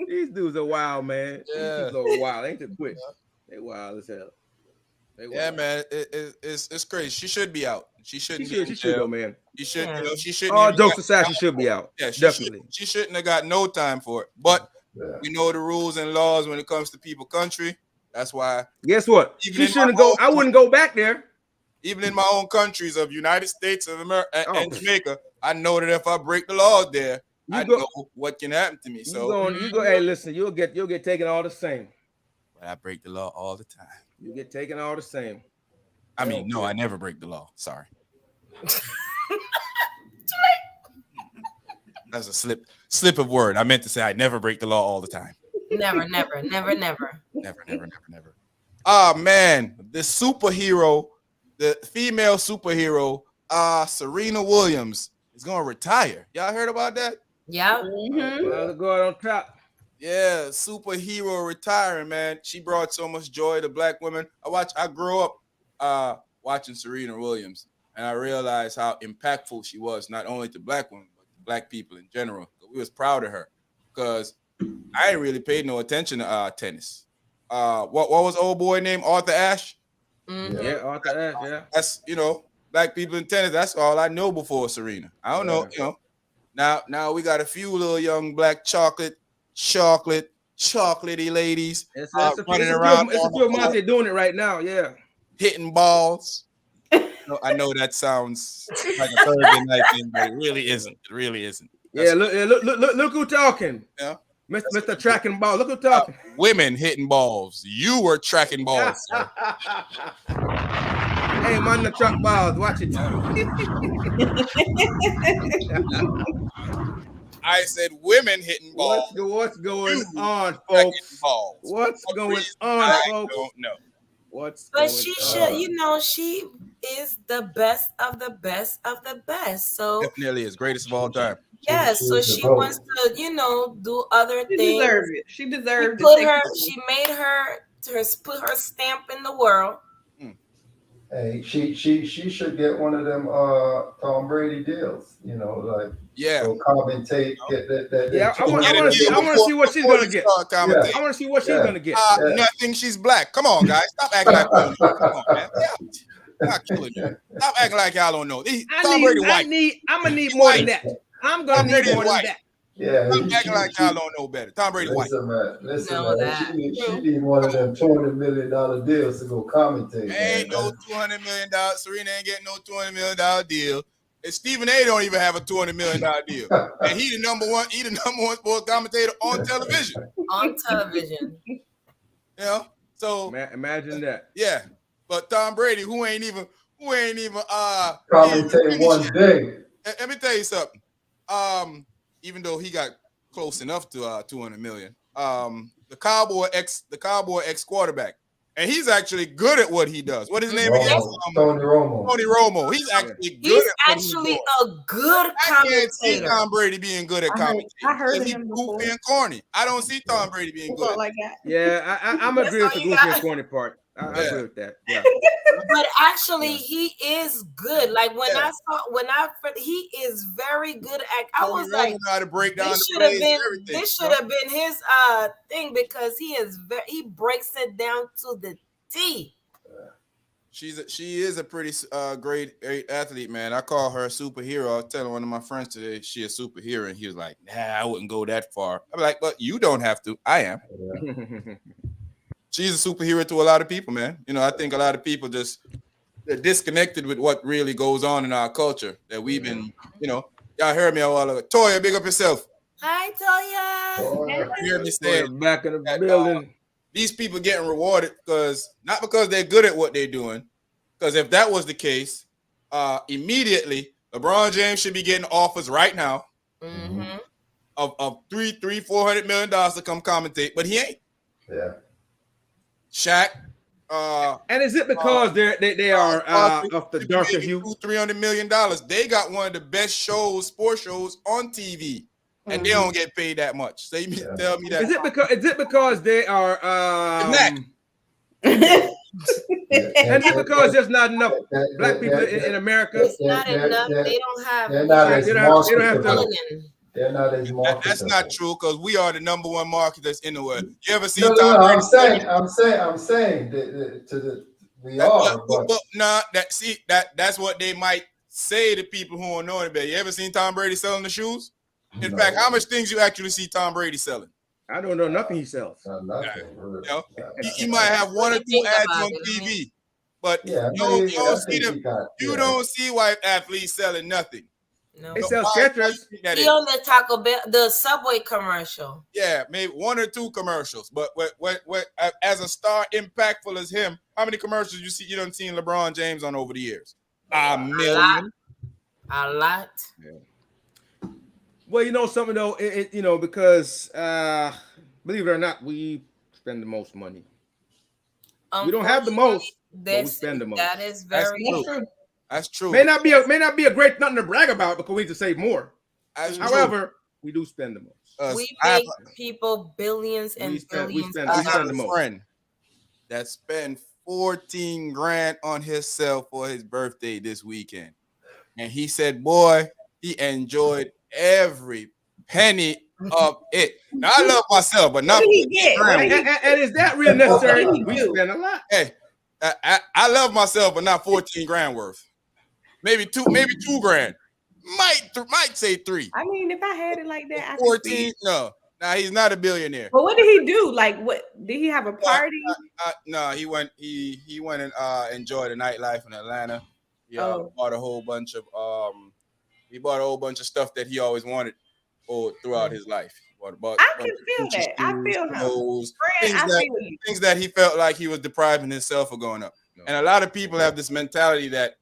These dudes are wild, man. Yeah. These dudes are wild. They ain't just quit. They wild as hell. Yeah, man. It's crazy. She should be out. She should go, man. She should. You know, she shouldn't. All jokes aside, she should be out. Yeah, definitely. She shouldn't have got no time for it. But we know the rules and laws when it comes to people country. That's why. Guess what? She shouldn't go. I wouldn't go back there. Even in my own countries of United States of America and Jamaica, I know that if I break the laws there, I know what can happen to me. So you go. Hey, listen, you'll get taken all the same. But I break the law all the time. You get taken all the same. I mean, no, I never break the law. Sorry. That's a slip of word. I meant to say I never break the law all the time. Never. Oh man, the superhero, the female superhero, Serena Williams is gonna retire. Y'all heard about that? Yeah. Well, go out on top. Yeah, superhero retiring, man. She brought so much joy to black women. I grew up watching Serena Williams, and I realized how impactful she was, not only to black women, but to black people in general. We was proud of her because I ain't really paid no attention to tennis. What was old boy named Arthur Ashe? Mm-hmm. Yeah, Arthur Ashe, yeah. That's, black people in tennis, that's all I know before Serena. I don't know, Now we got a few little young black chocolatey ladies running around. It's a few months they're doing it right now, yeah. Hitting balls. I know that sounds like a Thursday night thing, but it really isn't. It really isn't. Yeah, look who talking. Yeah. Mr. Tracking Ball. Look who talking. Women hitting balls. You were tracking balls. Hey, man, the track balls. Watch it. I said women hitting balls. What's going on, folks? What's going on, folks? I don't know. But she should, she is the best of the best of the best. So definitely is greatest of all time. Yes, so she wants to, do other things. She deserved it. She made her put her stamp in the world. Hey, she should get one of them Tom Brady deals, like commentate, get that. Yeah, I want to see what she's gonna get. I want to see what she's gonna get. Nothing. She's black. Come on, guys. Stop acting like y'all don't know. Come on, man. Not killing you. Stop acting like y'all don't know. Tom Brady white. I'm gonna need more than that. I'm gonna need more than that. Yeah, I'm acting like y'all don't know better. Tom Brady white. Listen, man. She need one of them $200 million deals to go commentate. Ain't no $200 million. Serena ain't getting no $200 million deal. And Stephen A. don't even have a $200 million deal. And he the number one sports commentator on television. On television. So imagine that. Yeah. But Tom Brady, who ain't even commentate one day. Let me tell you something. Even though he got close enough to 200 million, the Cowboy ex quarterback, and he's actually good at what he does. What is his name again? Tony Romo. Tony Romo. He's actually good. He's actually a good commentator. I can't see Tom Brady being good at commentating. I heard him before. Goofy and corny. I don't see Tom Brady being good like that. Yeah, I'm agree with the goofy and corny part. I agree with that. Yeah. But actually, he is good. Like he is very good at. I was like, how to break down this should have been his thing because he breaks it down to the T. She is a pretty great athlete, man. I call her a superhero. I was telling one of my friends today she a superhero, and he was like, "Nah, I wouldn't go that far." I'm like, "But you don't have to. I am." Yeah. She's a superhero to a lot of people, man. I think a lot of people they're disconnected with what really goes on in our culture that we've been, y'all heard me a while ago. Toya, big up yourself. Hi, Toya. You hear me saying back in the building. These people getting rewarded not because they're good at what they're doing, Because if that was the case, immediately LeBron James should be getting offers right now of $400 million to come commentate, but he ain't. Yeah. Shaq. And is it because they are of the darker hue? $300 million. They got one of the best sports shows on TV, and they don't get paid that much. So you tell me that? Is it because they are? And is it because there's not enough black people in America? It's not enough. They don't have. They're not as marketable. They're not as marketable. That's not true because we are the #1 marketers in the world. You ever seen? No, I'm saying we are. That's what they might say to people who don't know it. You ever seen Tom Brady selling the shoes? In fact, how much things you actually see Tom Brady selling? I don't know nothing he sells. Nothing. You know, he might have 1 or 2 ads on TV, but you don't see them. You don't see white athletes selling nothing. No. They sell Skechers. He on the Taco Bell, the Subway commercial. Yeah, maybe 1 or 2 commercials. But what as a star impactful as him, how many commercials you done seen LeBron James on over the years? A million. A lot. Yeah. Well, you know something though, because believe it or not, we spend the most money. We don't have the most, but we spend the most. That is very true. That's true. May not be a great nothing to brag about because we need to save more. However, we do spend the most. We make people billions and billions. I have a friend that spent $14,000 on himself for his birthday this weekend, and he said, "Boy, he enjoyed every penny of it." Now I love myself, but not. And is that really necessary? We spend a lot. Hey, I love myself, but not $14,000 worth. Maybe $2,000. Might say 3. I mean, if I had it like that, I 14. No, he's not a billionaire. But what did he do? Like, what did he have a party? No, he went and enjoyed the nightlife in Atlanta. He bought a whole bunch of stuff that he always wanted throughout his life. I can feel that. I feel him. Things that he felt like he was depriving himself of going up. And a lot of people have this mentality that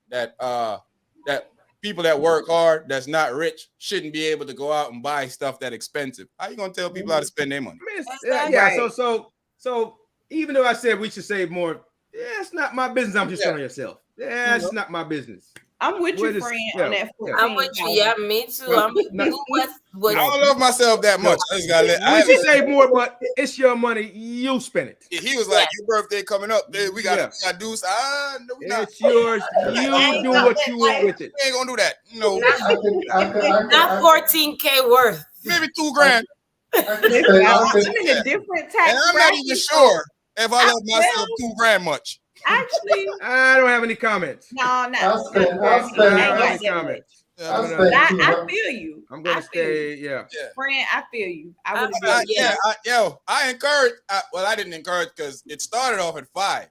people that work hard, that's not rich, shouldn't be able to go out and buy stuff that expensive. How you gonna tell people how to spend their money? So even though I said we should save more, it's not my business. I'm just telling yourself. Yeah, it's not my business. I'm with you, friend, on that. I'm with you. Yeah, me too. I don't love myself that much. I just gotta we should save more, but it's your money. You spend it. He was like, "Your birthday coming up. We gotta do so." No, it's yours. You do what you want with it. We ain't gonna do that. No, not $14,000 worth. Maybe $2,000. I'm in a different tax. And I'm not even sure if I love myself $2,000 much. Actually, I don't have any comments. No. I'll spend comments. I feel you. I'm gonna stay. Yeah, friend, I feel you. I encourage. I didn't encourage because it started off at 5.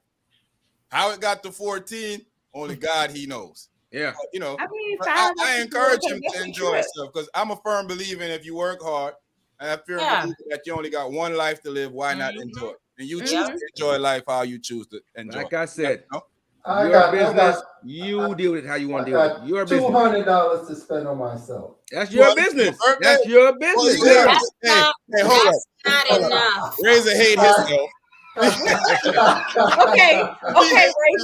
How it got to 14, only God he knows. Yeah, but, I encourage him to enjoy himself because I'm a firm believer in if you work hard, and I feel that you only got one life to live. Why not enjoy it? And you choose to enjoy life how you choose to enjoy. Like I said, your business. You deal with it how you want to deal with it. Your business. $200 to spend on myself. That's your business. That's your business. Hold up. Not enough. Razor hate himself. Okay, Ray,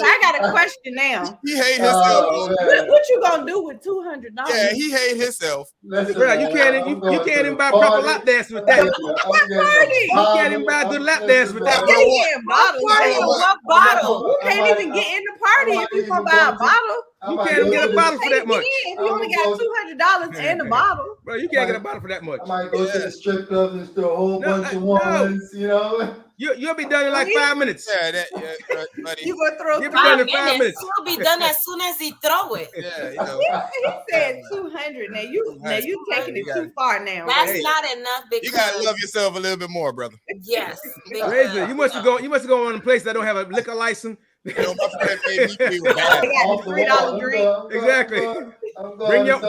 I got a question now. He hate himself. What you gonna do with $200? Yeah, he hate himself. Listen, bro, you can't even buy proper lap dance with that. What party? You can't even buy a good lap dance with that. What bottle? You can't even get in the party if you gonna buy a bottle. You can't even get a bottle for that much. If you only got $200 and a bottle. Bro, you can't get a bottle for that much. I might go to the strip club and throw a whole bunch of ones, You'll be done in like 5 minutes. You gonna throw 5 minutes. He'll be done as soon as he throw it. He said 200. Now you taking it too far now. That's not enough. Because you gotta love yourself a little bit more, brother. Yes. Razor, you must go on a place that don't have a liquor license You know, my friend made me feel bad. They got the $3 drink. Exactly. Bring your own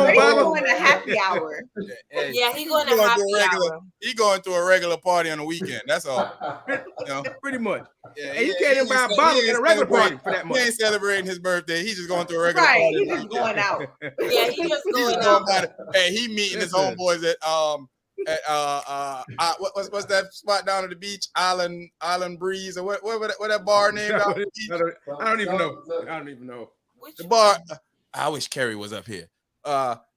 They bottle. going to happy hour. Hey, Yeah, he going to happy hour. He going to a regular party on the weekend. That's all. You know? Pretty much. Yeah, And you can't even buy a bottle at a regular party for that He much. ain't celebrating his birthday. He's just going to a regular Right, party. he just going out. Yeah, he just He's going going out. about it. Hey, he meeting his homeboys at what's that spot down at the beach? Island Breeze or what that bar name? Down at the beach? I don't even know. Which The bar. I wish Kerry was up here.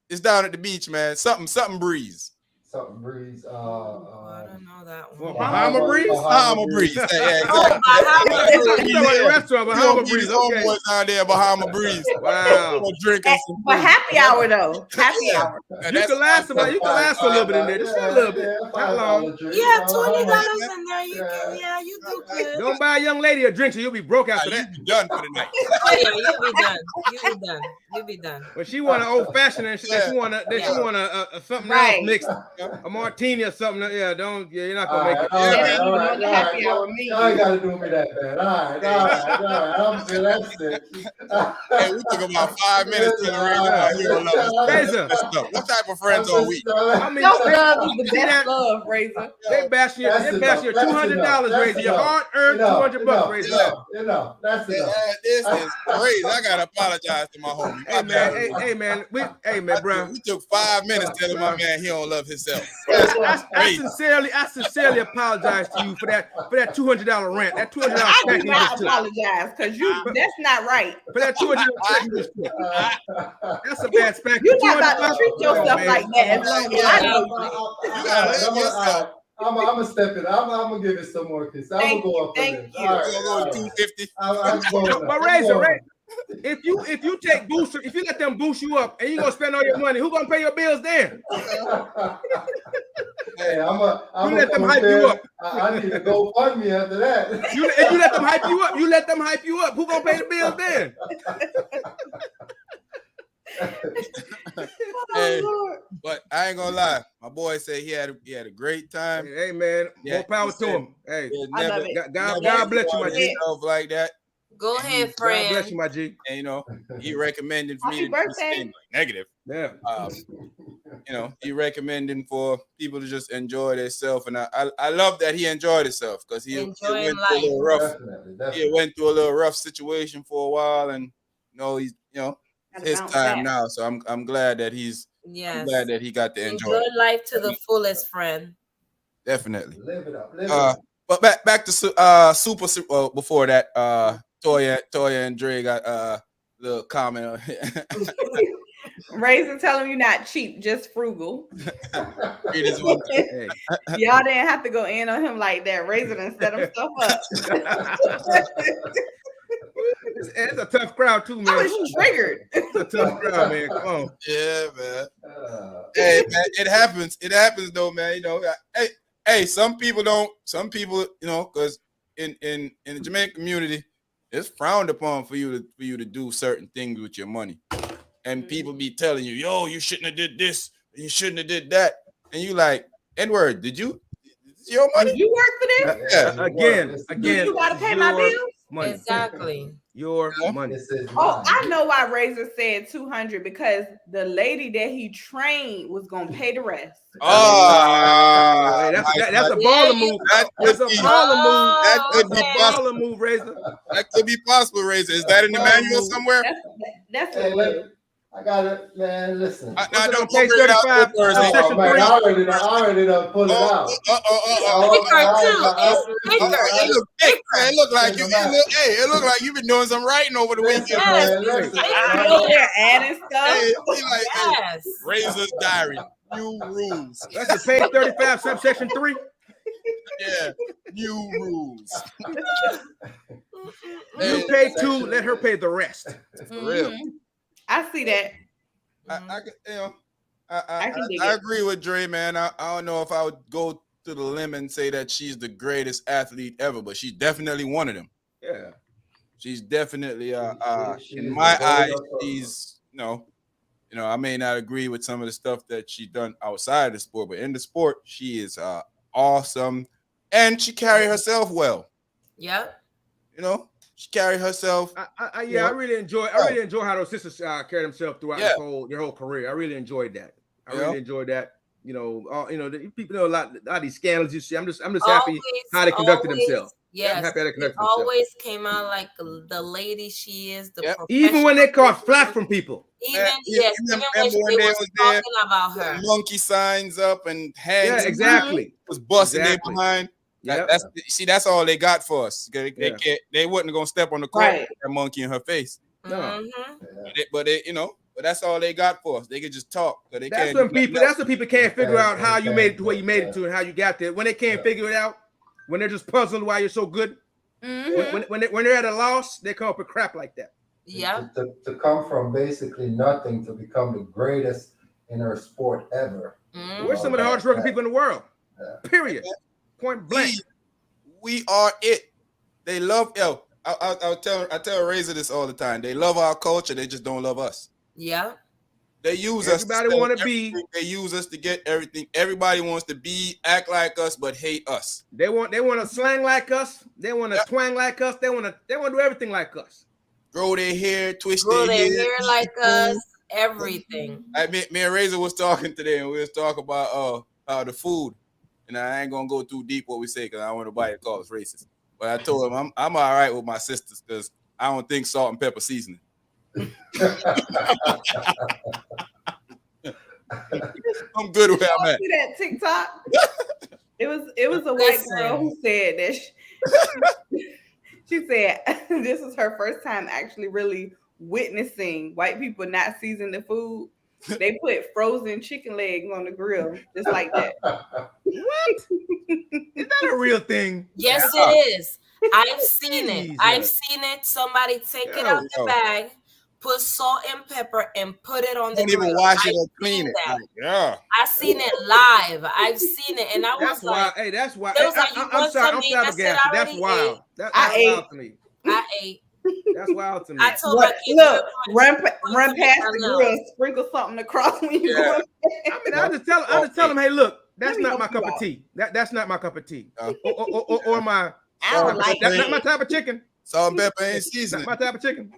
It's down at the beach, man. Something Breeze. Something Breeze. I don't know that one. Bahama Breeze? Bahama Breeze. Yeah, exactly. Oh, Bahama You talking about the restaurant, Bahama Breeze. Okay. Homeboys down there, Bahama Breeze. Wow. Drinking some But happy hour though. Happy hour. You can last for a little bit in there. Just a little bit. Not long. You have $20 in there. You do good. Don't buy a young lady a drink, so you'll be broke after you that. be done for the night. Oh, yeah, you'll be done. But she want an old fashioned and she want a something Right. else mixed, a martini or something. Yeah, you're not gonna make it. All right. I ain't gotta do me that bad. All right. I'm good. That's it. Hey, we took about 5 minutes to Razor. What type of friends are we? I mean, Self-love is the best love, Razor. they bash your $200, Razor. Your hard-earned $200, Razor. That's enough. This is crazy. I gotta apologize to my homie. Hey man, bro. We took 5 minutes telling my man he don't love himself. I sincerely apologize to you for that $200 rent. That $200 I check do you not just took. apologize because that's not right. For that $200 check you just took. That's a bad spank. You're not about to treat yourself like that as long as I know you. You gotta live yourself. I'm gonna step it. I'm gonna give it some more kisses. I'm gonna go up for this. Thank you. All right, We're gonna go 250. I'm going up. But Razor, if you take booster, if you let them boost you up and you gonna spend all your money, who gonna pay your bills then? Hey, I'm You let them hype you up. I need to go fund me after that. If you let them hype you up. Who gonna pay the bills then? Hey, but I ain't gonna lie. My boy said he had a great time. Hey man, Yeah, more power he to said- him. Hey, I love it. God bless you, my G. Like that. Go ahead, God bless friend. you, my G. And he recommended for me Happy to birthday. stay negative. Yeah. He recommending for people to just enjoy themselves, and I love that he enjoyed himself because he went through a little rough. Definitely. He went through a little rough situation for a while, and he's Gotta his bounce time back. now. So I'm glad that he's Yes. glad that he got to enjoy. Enjoy It. life to the fullest, friend. Definitely. Live it up. But back to Super. Before that, Toya and Dre got a little comment. Razor, tell him you're not cheap, just frugal. Read his one. Hey. Y'all didn't have to go in on him like that. Razor done set himself up. It's a tough crowd too, I man. was triggered. It's a tough crowd, man. Come on. Yeah, man. Hey, man, it happens. It happens though, man. Hey, some people, because in the Jamaican community, it's frowned upon for you to do certain things with your money. And people be telling you, yo, you shouldn't have did this, you shouldn't have did that. And you like, N-word, did you? It's your money? Did you work for this? Yeah. Again. You gotta pay my your bills? money. Exactly. Your money. Oh, I know why Razor said 200 because the lady that he trained was gonna pay the rest. Oh, Hey, that's a baller move. That's a baller move. That could be That's a possible. baller move, Razor. That could be possible, Razor. Is that in the manual somewhere? That's Hey, what it is. I got it, man. Listen. Now, What's it don't on page bring it out 35? Thursday. Oh, man, I already done pulled it out. It look like you. It look like you've been doing some writing over the weekend. I know they're adding stuff. Hey, like, Yes. Razor's diary, new rules. That's the page 35, subsection 3. Yeah, new rules. You pay 2, let her pay the rest. For real. I see that. I agree with Dre, man. I don't know if I would go to the limb and say that she's the greatest athlete ever, but she's definitely one of them. Yeah. She's definitely in my eyes, she's I may not agree with some of the stuff that she's done outside of the sport, but in the sport, she is awesome, and she carry herself well. Yep. She carried herself. I really enjoy how those sisters carry themselves throughout their whole career. I really enjoyed that. I really enjoyed that. You know, the people know a lot of these scandals you see. I'm just happy how they conducted themselves. Yes, I'm happy how they conducted themselves. Always came out like the lady she is. Even when they caught flack from people. Even when they was talking about her. Monkey signs up and hands. Yeah, exactly. Was busting their behind. That's all they got for us. They wasn't gonna step on the court with that monkey in her face. No. But that's all they got for us. They could just talk. That's when people can't figure out how you made it to where you made it to and how you got there. When they can't figure it out, when they're just puzzled why you're so good. When they're at a loss, they come up with crap like that. Yeah. To come from basically nothing to become the greatest in her sport ever. We're some of the hardest working people in the world. Period. Point blank. We are it. They love I tell Razor this all the time. They love our culture. They just don't love us. Yeah. They use Everybody us. Want to be. They use us to get everything. Everybody wants to be, act like us, but hate us. They want to slang like us. They want to twang like us. They want to do everything like us. Grow their hair, grow their hair like us. Everything. Me and Razor was talking today, and we was talking about the food. And I ain't gonna go too deep what we say because I don't want nobody to call us racist. But I told him I'm all right with my sisters because I don't think salt and pepper seasoning. I'm good with that, man. See that TikTok? It was a white girl who said that she said this was her first time actually really witnessing white people not season the food. They put frozen chicken legs on the grill just like that. What? Is that a real thing? Yes, it is. I've seen it. I've seen it. Somebody take it out the bag, put salt and pepper, and put it on the grill. Don't even wash it or clean it. I seen it live. I've seen it, and I was like, "Hey, that's wild." I'm sorry, I'm flabbergasted. That's wild. That's wild to me. I ate. That's wild to me. I told my kids, look, run past the grill, sprinkle something across when you go. I mean, I just tell them, hey, look, that's not my cup of tea. That's not my cup of tea. Or my. That's not my type of chicken. Salt and pepper ain't seasoning. My type of chicken.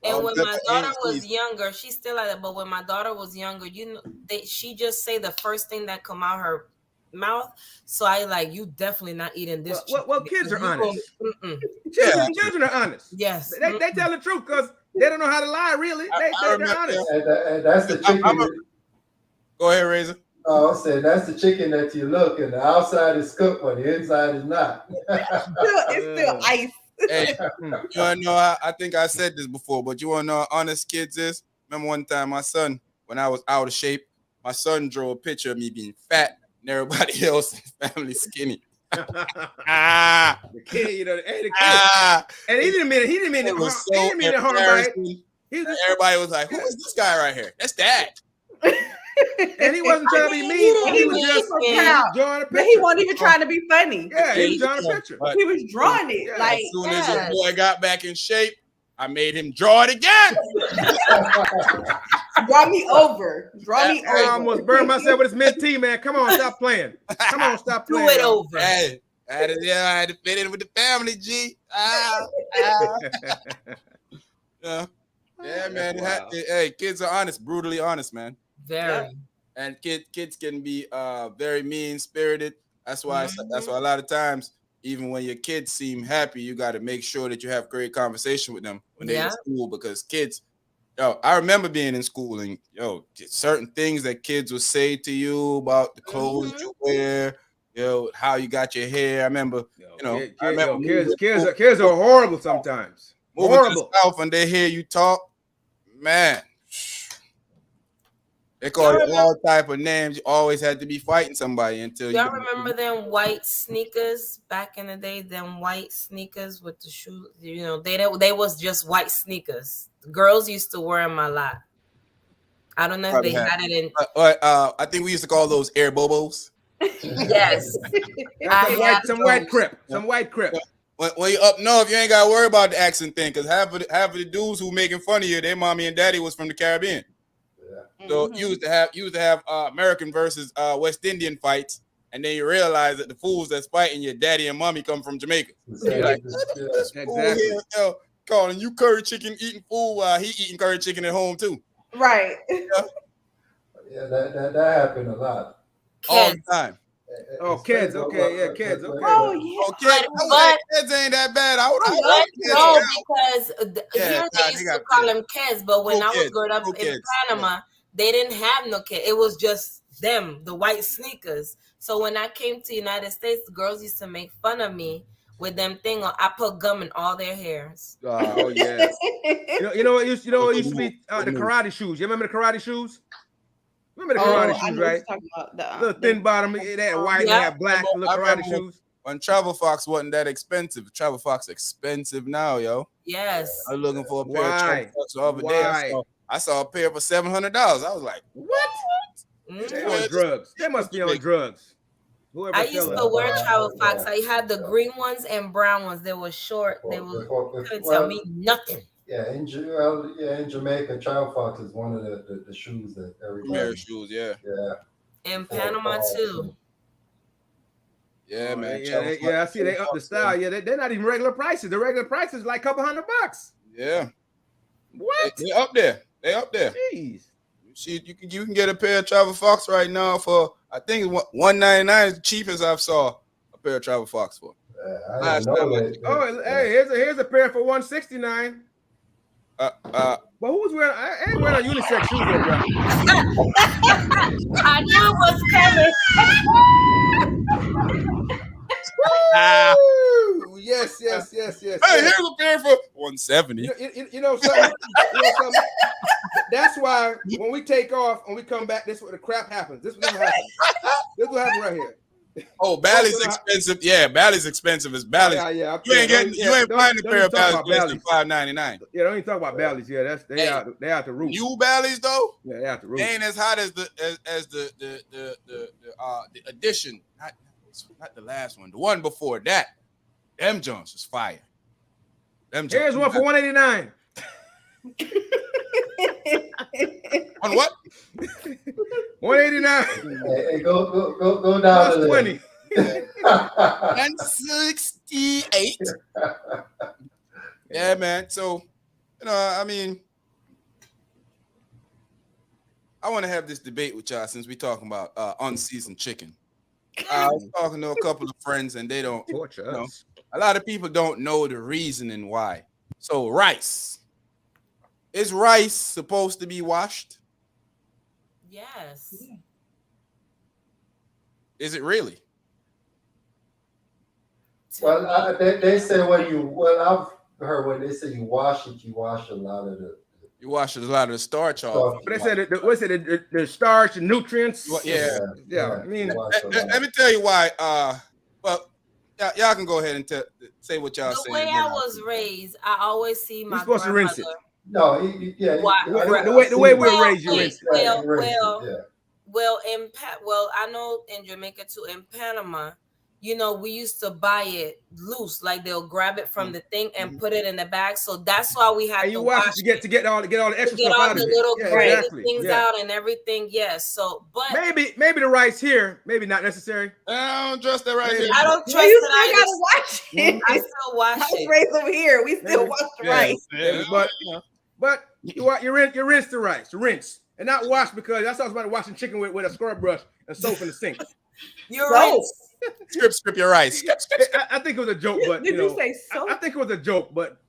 And when my daughter was younger, she's still like that. But when my daughter was younger, she just say the first thing that come out her mouth. So I like, you definitely not eating this. Well, kids are honest. Children are honest. Yes, they tell the truth because they don't know how to lie. Really, they're honest. And that's the chicken. Go ahead, Razor. Oh, I said that's the chicken that you look, and the outside is cooked, but the inside is not. It's still ice. Hey, you wanna know? I think I said this before, but you wanna know how honest kids is? Remember one time my son, when I was out of shape, my son drew a picture of me being fat and everybody else in the family skinny. The kid, the kid. And he didn't mean it. He didn't mean it. Was he didn't mean it harm, right? Everybody was like, "Who is this guy right here? That's Dad." And he wasn't trying to be mean. He was just drawing a picture. He wasn't even trying to be funny. Yeah, he was drawing a picture. He was drawing it. Yeah, as soon as the boy got back in shape, I made him draw it again. Draw me over. Draw me over. I almost burned myself with his mint tea, man. Come on, stop playing. Come on, stop playing. Do it over. Hey, I had to fit in with the family, G. Yeah, man. Wow. Hey, kids are honest, brutally honest, man. Very. And kids can be very mean-spirited. That's why a lot of times, even when your kids seem happy, you got to make sure that you have great conversation with them when they're in school, because kids, I remember being in school and certain things that kids would say to you about the clothes you wear, how you got your hair. I remember, kids are horrible sometimes. Moving to the South and they hear you talk, man. They call you all type of names. You always had to be fighting somebody until y'all remember them white sneakers back in the day. Them white sneakers with the shoes. They was just white sneakers. The girls used to wear them a lot. I don't know if they had it in. I think we used to call those air bobos. Yes, some white crip. When you up north, you ain't got to worry about the accent thing, because half of the dudes who making fun of you, their mommy and daddy was from the Caribbean. So you used to have American versus West Indian fights, and then you realize that the fools that's fighting your daddy and mommy come from Jamaica. You're like, this fool here, yo, calling you curry chicken eating food while he eating curry chicken at home too. Right. Yeah, that happened a lot. All the time. Oh, kids. Okay, yeah, kids. Okay. Oh, yeah. Oh, kids ain't that bad. No, because here they used to call them kids, but when I was growing up in Panama, they didn't have no kid. It was just them, the white sneakers. So when I came to United States, the girls used to make fun of me with them thing. I put gum in all their hairs. Oh yeah. you know what used to be the karate shoes. You remember the karate shoes? Remember the karate shoes, right? Little thin bottom, they had white, they had black, little karate shoes. When Travel Fox wasn't that expensive, Travel Fox expensive now, yo. Yes. I was looking for a pair of Travel Fox the other day. I saw a pair for $700. I was like, what? They on drugs. They must be on drugs. I used to wear Travel Fox. I had the green ones and brown ones. They were short. They couldn't tell me nothing. Yeah, in Jamaica, Travel Fox is one of the shoes that everybody. Premier shoes, yeah. In Panama too. Yeah, man. I see they up the style. Yeah, they're not even regular prices. The regular price is like a couple $100. Yeah. What? They up there. They up there. Jeez. You can get a pair of Travel Fox right now for I think $199 is the cheapest I've saw a pair of Travel Fox for. Here's a pair for $169. But who's wearing? I ain't wearing a unisex shoes though, bro. I knew it was coming. Yes. Hey, here's a pair for $170. You know something? That's why when we take off and we come back, this is what the crap happens. This is what happens. This is what happened right here. Oh, Bally's expensive. Yeah, Bally's expensive as Bally's. Yeah. You ain't finding a pair of Bally's less than $5.99. Yeah, don't even talk about Bally's. Yeah, they out the roof. New Bally's though. Yeah, they out the roof. They ain't as hot as the edition. Not the last one. The one before that. Them Jones was fire. Here's one for $189. On what? $189. Hey, go down to $20. $168. Yeah, man. So, I mean, I want to have this debate with y'all since we're talking about unseasoned chicken. I was talking to a couple of friends, and they don't. A lot of people don't know the reasoning why. So, rice. Is rice supposed to be washed? Yes. Is it really? Well, they say I've heard when they say you wash a lot of the starch off. But they said the starch and nutrients. Yeah. I mean, let me tell you why. Y'all can go ahead and say what y'all say. The way I was raised, I always see my supposed to rinse it. No, the way we were raised, you rinse it. Well, I know in Jamaica too, in Panama, we used to buy it loose, like they'll grab it from the thing and put it in the bag. So that's why we have to wash it to get all the extra stuff out of it. Little things out and everything. Yes. So, but maybe the rice here, maybe not necessary. I don't trust that right here. I don't trust it. I gotta wash it. I still wash it. I was raised over here. We still wash the rice. But you rinse the rice, rinse, and not wash, because I saw somebody washing chicken with a scrub brush and soap in the sink. You're right. Strip your rice. I think it was a joke, but did you say soap? I think it was a joke, but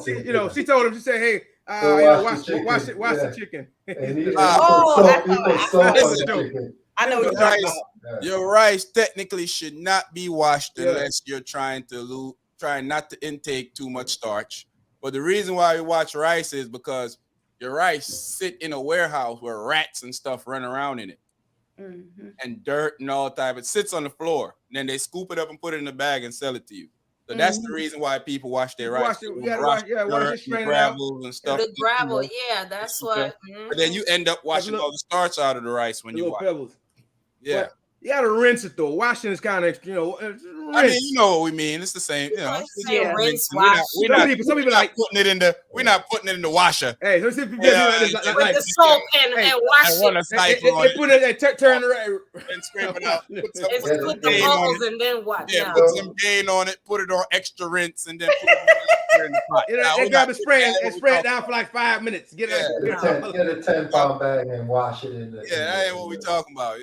she told him, she said, "Hey, wash the chicken." I know what you're talking about. Your rice technically should not be washed unless you're trying not to intake too much starch. But the reason why we wash rice is because your rice sit in a warehouse where rats and stuff run around in it. Mm-hmm. And dirt and all type. It sits on the floor. And then they scoop it up and put it in a bag and sell it to you. So that's the reason why people wash their rice. Wash it, gravel and stuff. The gravel, that's what. But then you end up washing all the starch out of the rice when you wash. Pebbles. Yeah. But you gotta rinse it though. Washing is kind of, I mean, you know what we mean. It's the same. You know, Yeah. Rinse, we're not, wash. we're Some not, people we're not like putting it in the. We're not putting it in the washer. hey, so see if you Yeah, get With the soap and wash and run a it. cycle on they put it, turn around and scrape it out. Put some, And put some put the gain on bubbles it. and then what? Yeah, No. put some gain on it. Put it on extra rinse, and then put it in the pot. You know, Now, they we're grab not a spray doing that and what spray we it down for like 5 minutes. Get Yeah. it. Get a 10-pound bag and wash it in the. Yeah, that ain't what we talking about.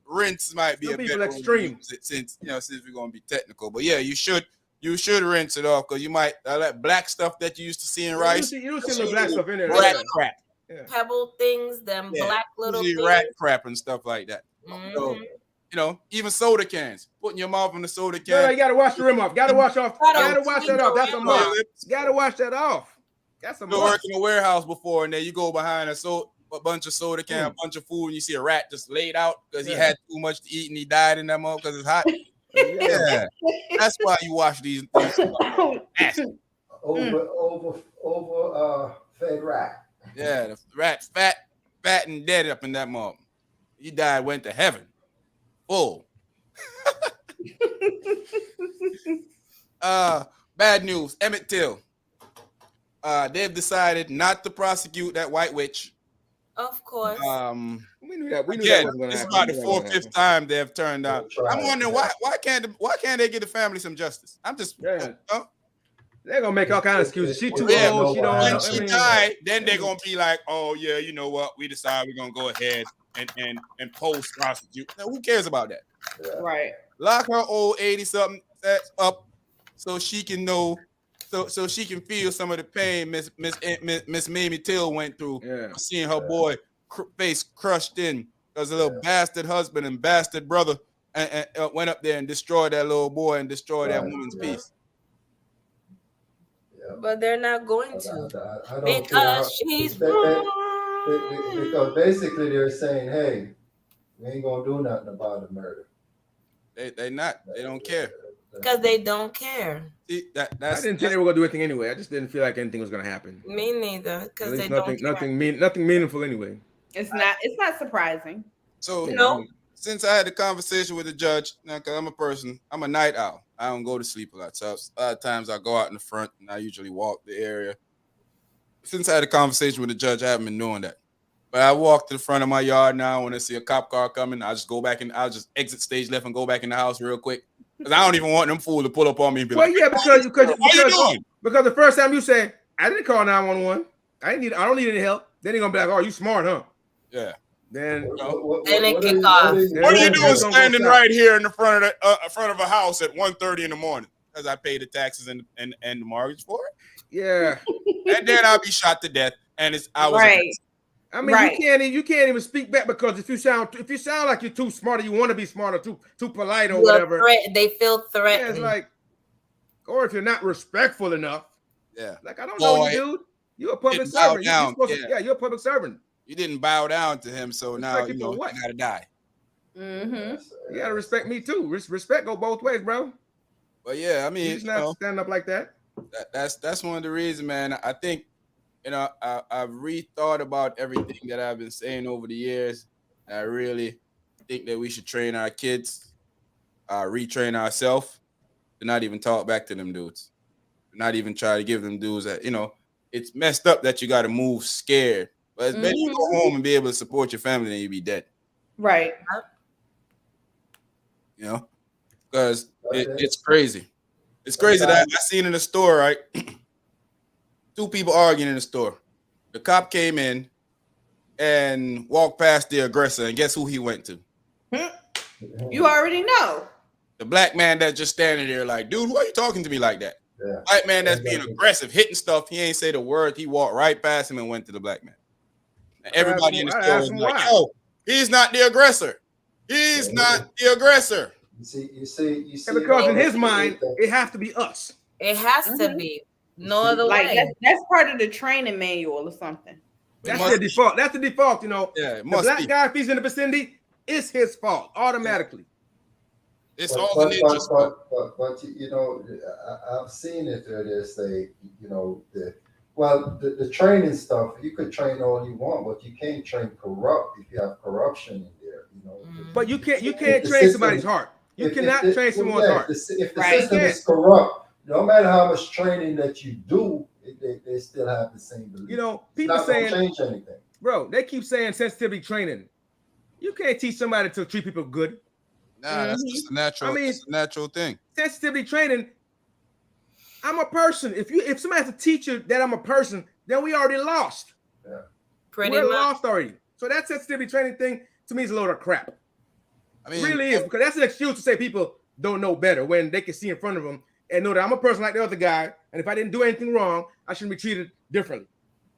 Rinse might be Some a people better way to extreme. use it since we're gonna be technical. But yeah, you should rinse it off because you might that black stuff that you used to see in rice. You don't see no black stuff in there. Rat crap. Pebble things, them Yeah, black little usually things. rat crap and stuff like that. Mhm. So, you know, even soda cans. Putting your mouth in the soda No, can. you gotta wash the rim off. Gotta wash off. Gotta wash clean that off. the That's a rim must. off. Gotta wash that off. That's a You must. work in a warehouse before, and then you go behind a bunch of soda can, a bunch of food, and you see a rat just laid out because he had too much to eat and he died in that mug because it's hot. Yeah, that's why you wash these nasty. Over fed rat. Yeah, the rat fat and dead up in that mug. He died, went to heaven. Full. Bad news. Emmett Till. They've decided not to prosecute that white witch. Of course. We knew that. We knew Again, that was going to it's happen. about the 4th, 5th time they've turned down. I'm wondering why can't they give the family some justice? I'm just Yeah. They're gonna make all kinds of excuses. She too old. She don't. When she died, then they're gonna be like, "Oh yeah, you know what? We decide we're gonna go ahead and post prosecute." Now, who cares about that? Right. Lock her old 80-something up so she can know, so she can feel some of the pain Miss Mamie Till went through, seeing her boy face crushed in because a little bastard husband and bastard brother and went up there and destroyed that little boy and destroyed that woman's peace. But they're not going to I don't because she's born. Because basically they're saying, "Hey, we ain't gonna do nothing about the murder." They not. They don't care. Because they don't care. See, I didn't think they were gonna do anything anyway. I just didn't feel like anything was gonna happen. Me neither. Because they nothing, don't care. nothing meaningful anyway. It's not surprising. So No. Since I had the conversation with the judge, now because I'm a night owl. I don't go to sleep a lot. So a lot of times I go out in the front and I usually walk the area. Since I had a conversation with the judge, I haven't been doing that. But I walk to the front of my yard now when I see a cop car coming. I just go back and I'll just exit stage left and go back in the house real quick. Because I don't even want them fools to pull up on me and be like, because what are you doing? Because the first time you say, I didn't call 911. I don't need any help. Then they're gonna be like, "Oh, you smart, huh?" Yeah. Then it kick off. What are you doing standing right here in the front of a house at 1:30 in the morning? Because I paid the taxes and the mortgage for it. Yeah. And then I'll be shot to death. And I was right. I mean, you can't even speak back because if you sound like you're too smart or you want to be smart or too polite or whatever, they feel threatened. Yeah, it's like, or if you're not respectful enough, like I don't know you, dude. You're a public servant. You're a public servant. You didn't bow down to him, so now you gotta die. Mm-hmm. You gotta respect me too. Respect go both ways, bro. But yeah, I mean, he's not standing up like that. That's one of the reasons, man. I think I've rethought about everything that I've been saying over the years. I really think that we should train our kids, retrain ourselves, to not even talk back to them dudes, not even try to give them dudes that it's messed up that you got to move scared. But it's better you go home and be able to support your family than you be dead. Right. Because it's crazy. It's crazy that I seen in the store, right? 2 people arguing in the store. The cop came in and walked past the aggressor, and guess who he went to? You already know. The black man that's just standing there like, dude, why are you talking to me like that? Yeah. White man that's being aggressive, hitting stuff. He ain't say the word. He walked right past him and went to the black man. And everybody in the store was like, yo, he's not the aggressor. He's not the aggressor. You see. And because in his mind, it has to be us. It has to be. No other way. That's part of the training manual or something. That's the default. That's the default, Yeah, the black guy, if he's in the vicinity, it's his fault automatically. It's all the ninjas. But I've seen it where they say, the training stuff, you could train all you want, but you can't train corrupt if you have corruption in there. But you can't train somebody's heart. You cannot train someone's heart. If the system is corrupt, no matter how much training that you do, they still have the same belief. You know, people it's not saying change anything. Bro, they keep saying sensitivity training. You can't teach somebody to treat people good. Nah, that's just a natural. I mean, it's a natural thing. Sensitivity training. I'm a person. If somebody has to teach you that I'm a person, then we already lost. Yeah. We're lost already. So that sensitivity training thing to me is a load of crap. I mean, it really is, because that's an excuse to say people don't know better when they can see in front of them and know that I'm a person like the other guy, and if I didn't do anything wrong, I shouldn't be treated differently.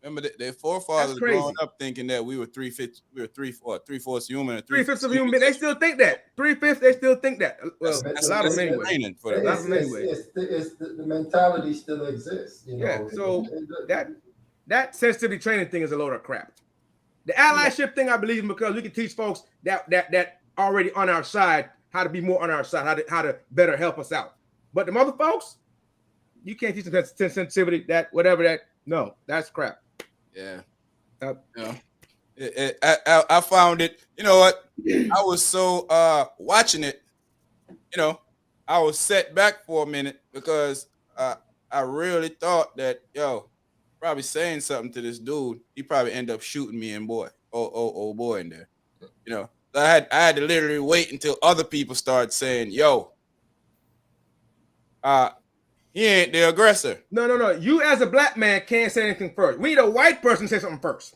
Remember, their forefathers growing up thinking that we were three-fourths human. Three-fifths of human. They still think that. Three-fifths, they still think that. Well, a lot of them anyway. The mentality still exists. You know? Yeah. So that sensitivity training thing is a load of crap. The allyship thing, I believe in, because we can teach folks that already on our side how to be more on our side, how to better help us out. But the other folks, you can't teach them sensitivity, no, that's crap. Yeah. I found it. You know what? I was so watching it. You know, I was set back for a minute because I really thought that probably saying something to this dude, he probably end up shooting me and boy in there. You know, I had to literally wait until other people started saying, he ain't the aggressor. No. You as a black man can't say anything first. We need a white person to say something first.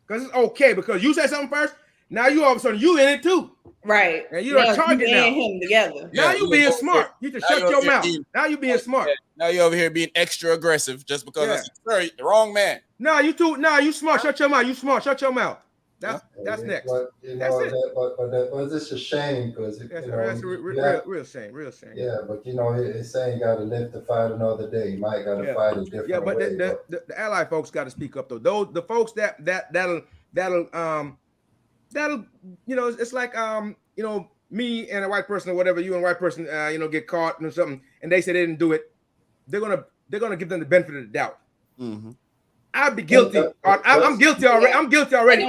Because it's okay. Because you say something first, now you all of a sudden you in it too. Right. And you're a target now. Him together. Now you being smart. You just shut your mouth. Now you being smart. Now you over here being extra aggressive just because I said, sorry, the wrong man. No, you smart. Shut your mouth. You smart. Shut your mouth. That's next. But it's a shame because that's real shame. Yeah, but it's saying you got to live to fight another day. You might got to fight a different way. The ally folks got to speak up though. Those the folks that'll it's like me and a white person or whatever, you and a white person get caught or something, and they say they didn't do it. They're gonna give them the benefit of the doubt. Mm-hmm. I'd be guilty. I'm guilty already. I'm guilty already.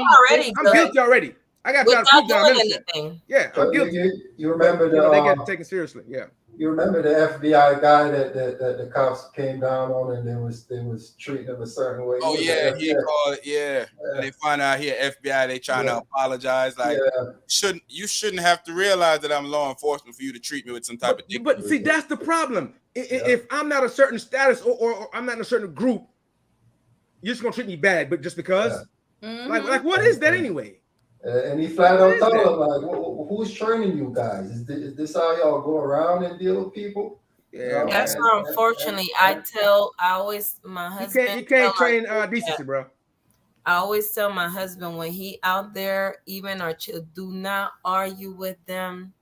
I got to prove that I'm innocent. Yeah, I'm guilty. You remember they get taken seriously. Yeah. You remember the FBI guy that the cops came down on and they was treating him a certain way. Oh yeah, he called it. Yeah. And they find out here FBI, they trying to apologize. Like you shouldn't have to realize that I'm law enforcement for you to treat me with some type of dignity. But see, that's the problem. If I'm not a certain status or I'm not in a certain group, you're just gonna treat me bad, but just because, like what is that anyway? And he flat out told him, like, who's training you guys? Is this how y'all go around and deal with people? Yeah, that's why unfortunately my husband. You can't train decency, bro. I always tell my husband when he out there, even do not argue with them.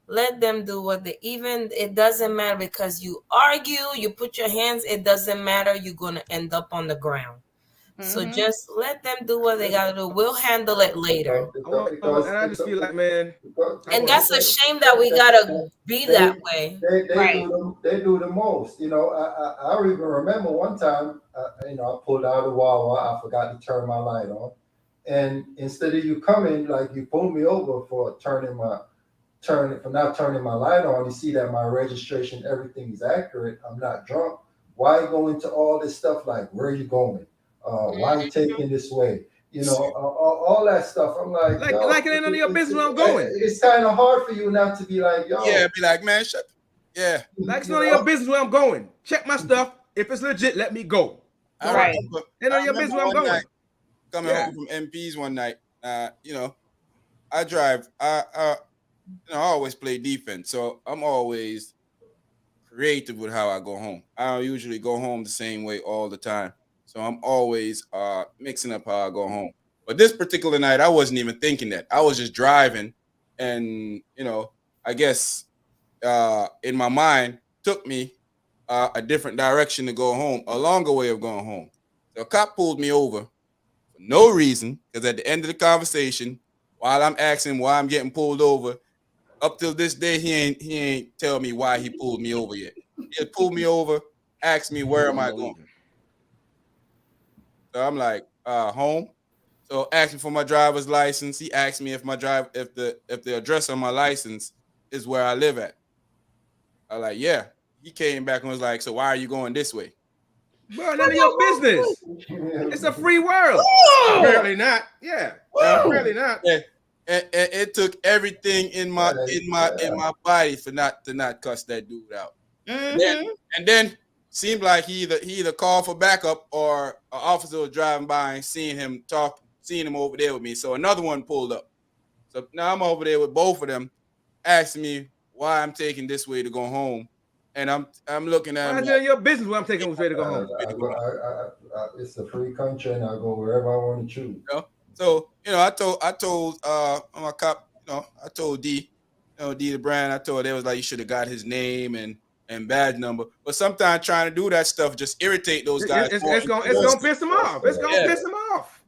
Let them do it doesn't matter because you argue, you put your hands, it doesn't matter. You're gonna end up on the ground. So just let them do what they gotta do. We'll handle it later. And I just feel like, man, and that's a shame that we gotta be that way. They do the most. I even remember one time, I pulled out a Wawa. I forgot to turn my light on, and instead of you coming, like you pulled me over for not turning my light on. You see that my registration, everything is accurate. I'm not drunk. Why go into all this stuff like where are you going? Why are you taking this way? All that stuff. I'm like it ain't none of your business where I'm going. It's kind of hard for you not to be like, yo. Yeah, be like, man, shut. Yeah. Like it's none of your business where I'm going. Check my stuff. If it's legit, let me go. All right. Ain't none of your business where I'm going. Coming home from MPs one night. I drive. I always play defense, so I'm always creative with how I go home. I don't usually go home the same way all the time. So I'm always mixing up how I go home. But this particular night, I wasn't even thinking that. I was just driving and, I guess in my mind took me a different direction to go home, a longer way of going home. So a cop pulled me over for no reason because at the end of the conversation, while I'm asking why I'm getting pulled over, up till this day, he ain't tell me why he pulled me over yet. He had pulled me over, asked me where am I going. So I'm like, home. So asking for my driver's license. He asked me if the address on my license is where I live at. I was like, yeah. He came back and was like, so why are you going this way? Bro, none of your business. It's a free world. Apparently not. Yeah. Apparently not. Yeah. And it took everything in my body for not cuss that dude out. And then seemed like he either called for backup or an officer was driving by and seeing him over there with me. So another one pulled up. So now I'm over there with both of them, asking me why I'm taking this way to go home. And I'm looking at him. Like, your business where I'm taking this way to go home. It's a free country, and I go wherever I want to choose. You know? So I told my cop, I told D, D the brand. I told her, they was like, you should have got his name and badge number. But sometimes trying to do that stuff just irritate those guys. It's gonna piss them off. It's gonna piss them off.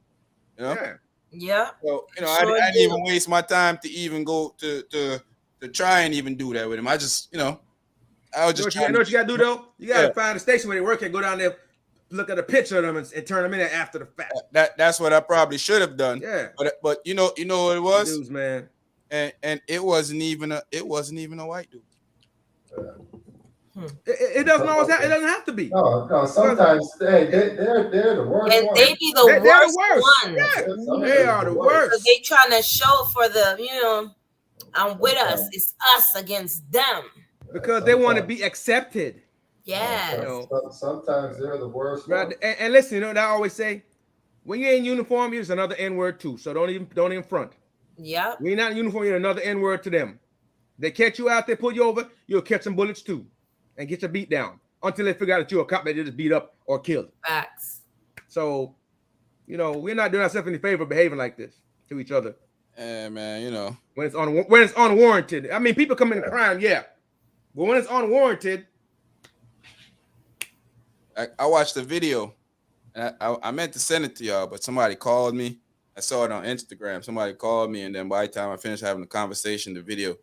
Yeah. So I didn't even waste my time to even go to try and even do that with him. I just I was just you know what you gotta do though? You gotta find a station where they work and go down there, look at a picture of them and turn them in after the fact. That's what I probably should have done. Yeah. But you know what it was? Dudes, man. And it wasn't even a white dude. It doesn't always have, it doesn't have to be. No. Sometimes they're the worst. And they be the worst ones. Yeah. They are the worst. They trying to show for the I'm with us. It's us against them. Because they want to be accepted. Yeah. Sometimes they're the worst. Right. And listen, I always say, when you're in uniform, you're another N-word too. So don't even front. Yeah. When you're not in uniform, you're another N-word to them. They catch you out there, pull you over, you'll catch some bullets too. And get your beat down until they figure out that you're a cop that just beat up or killed. Facts. So, we're not doing ourselves any favor behaving like this to each other. Yeah, man, when it's unwarranted. I mean, people commit a crime, yeah, but when it's unwarranted. I watched the video, and I meant to send it to y'all, but somebody called me. I saw it on Instagram. Somebody called me, and then by the time I finished having the conversation, the video,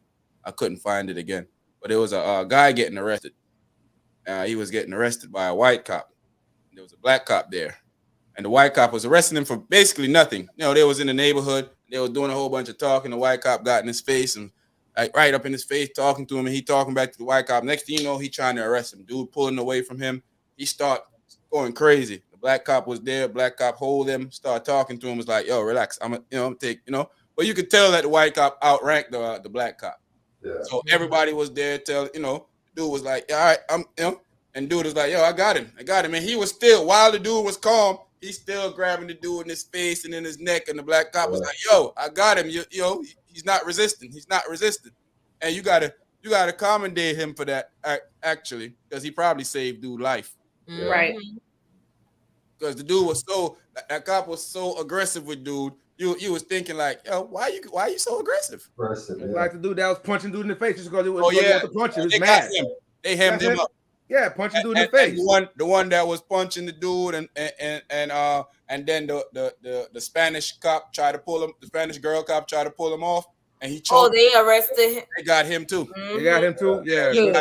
I couldn't find it again. But it was a guy getting arrested. He was getting arrested by a white cop. There was a black cop there. And the white cop was arresting him for basically nothing. They was in the neighborhood. They were doing a whole bunch of talking. The white cop got in his face and right up in his face talking to him. And he talking back to the white cop. Next thing you know, he trying to arrest him. Dude pulling away from him. He start going crazy. The black cop was there. Black cop hold him, start talking to him. Was like, yo, relax. I'm take, But you could tell that the white cop outranked the black cop. Yeah. So everybody was there. Dude was like, all right, and dude was like, yo, I got him. And he was still, while the dude was calm, he's still grabbing the dude in his face and in his neck. And the black cop was like, yo, I got him. He's not resisting. And you gotta commendate him for that, actually, because he probably saved dude life. Right. Because the dude was that cop was so aggressive with dude. You was thinking like, yo, why are you so aggressive? Like the dude that was punching dude in the face just because it was the punch. He was mad. They hemmed him up. Yeah, punching dude in the face. The one that was punching the dude and then the Spanish cop tried to pull him. The Spanish girl cop tried to pull him off, and he choked. Oh, they arrested him. They got him too. They got him too. Yeah. He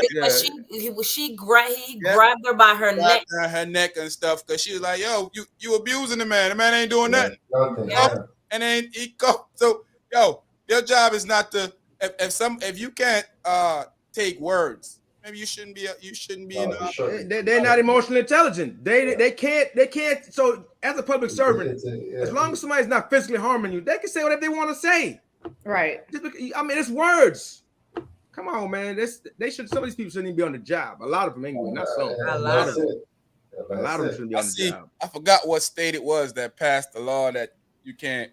grabbed her by her neck. Her neck and stuff, because she was like, yo, you abusing the man. The man ain't doing nothing. And then he go. So your job is not to if you can't take words. Maybe you shouldn't be They're not emotionally intelligent. They can't. So as a public servant, as long as somebody's not physically harming you, they can say whatever they want to say. Right. It's words. Come on, man. Some of these people shouldn't even be on the job. A lot of them anyway, not some. A lot of them shouldn't be on the job. I forgot what state it was that passed the law that you can't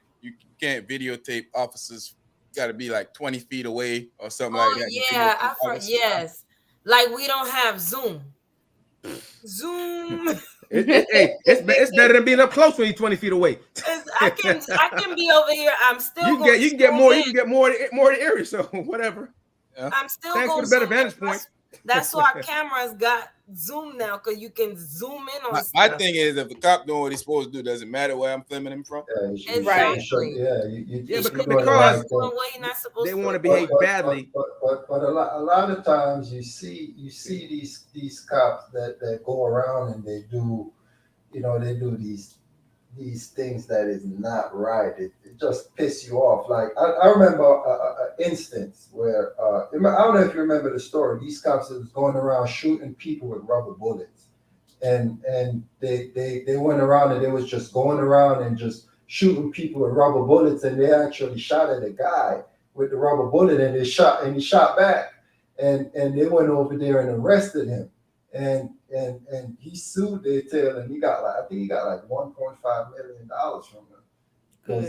videotape officers. Got to be like 20 feet away or something like that. Yeah, yes. Like we don't have Zoom. It's better than being up close when you're 20 feet away. I can be over here. I'm still. You can get more. You can get more of the area. So whatever. Yeah. I'm still. Thanks for the better vantage point. That's why cameras got Zoom now, because you can zoom in on stuff. My thing is, if the cop doing what he's supposed to do, doesn't matter where I'm filming him from. Exactly. Because they want to behave badly. But a lot of times you see these cops that go around and they do these these things that is not right. It just piss you off. Like I remember an instance where I don't know if you remember the story. These cops was going around shooting people with rubber bullets, and they went around and they was just going around and just shooting people with rubber bullets, and they actually shot at a guy with the rubber bullet, and he shot back, and they went over there and arrested him, and he sued their tail, and he got like I think he got like $1.5 million from them because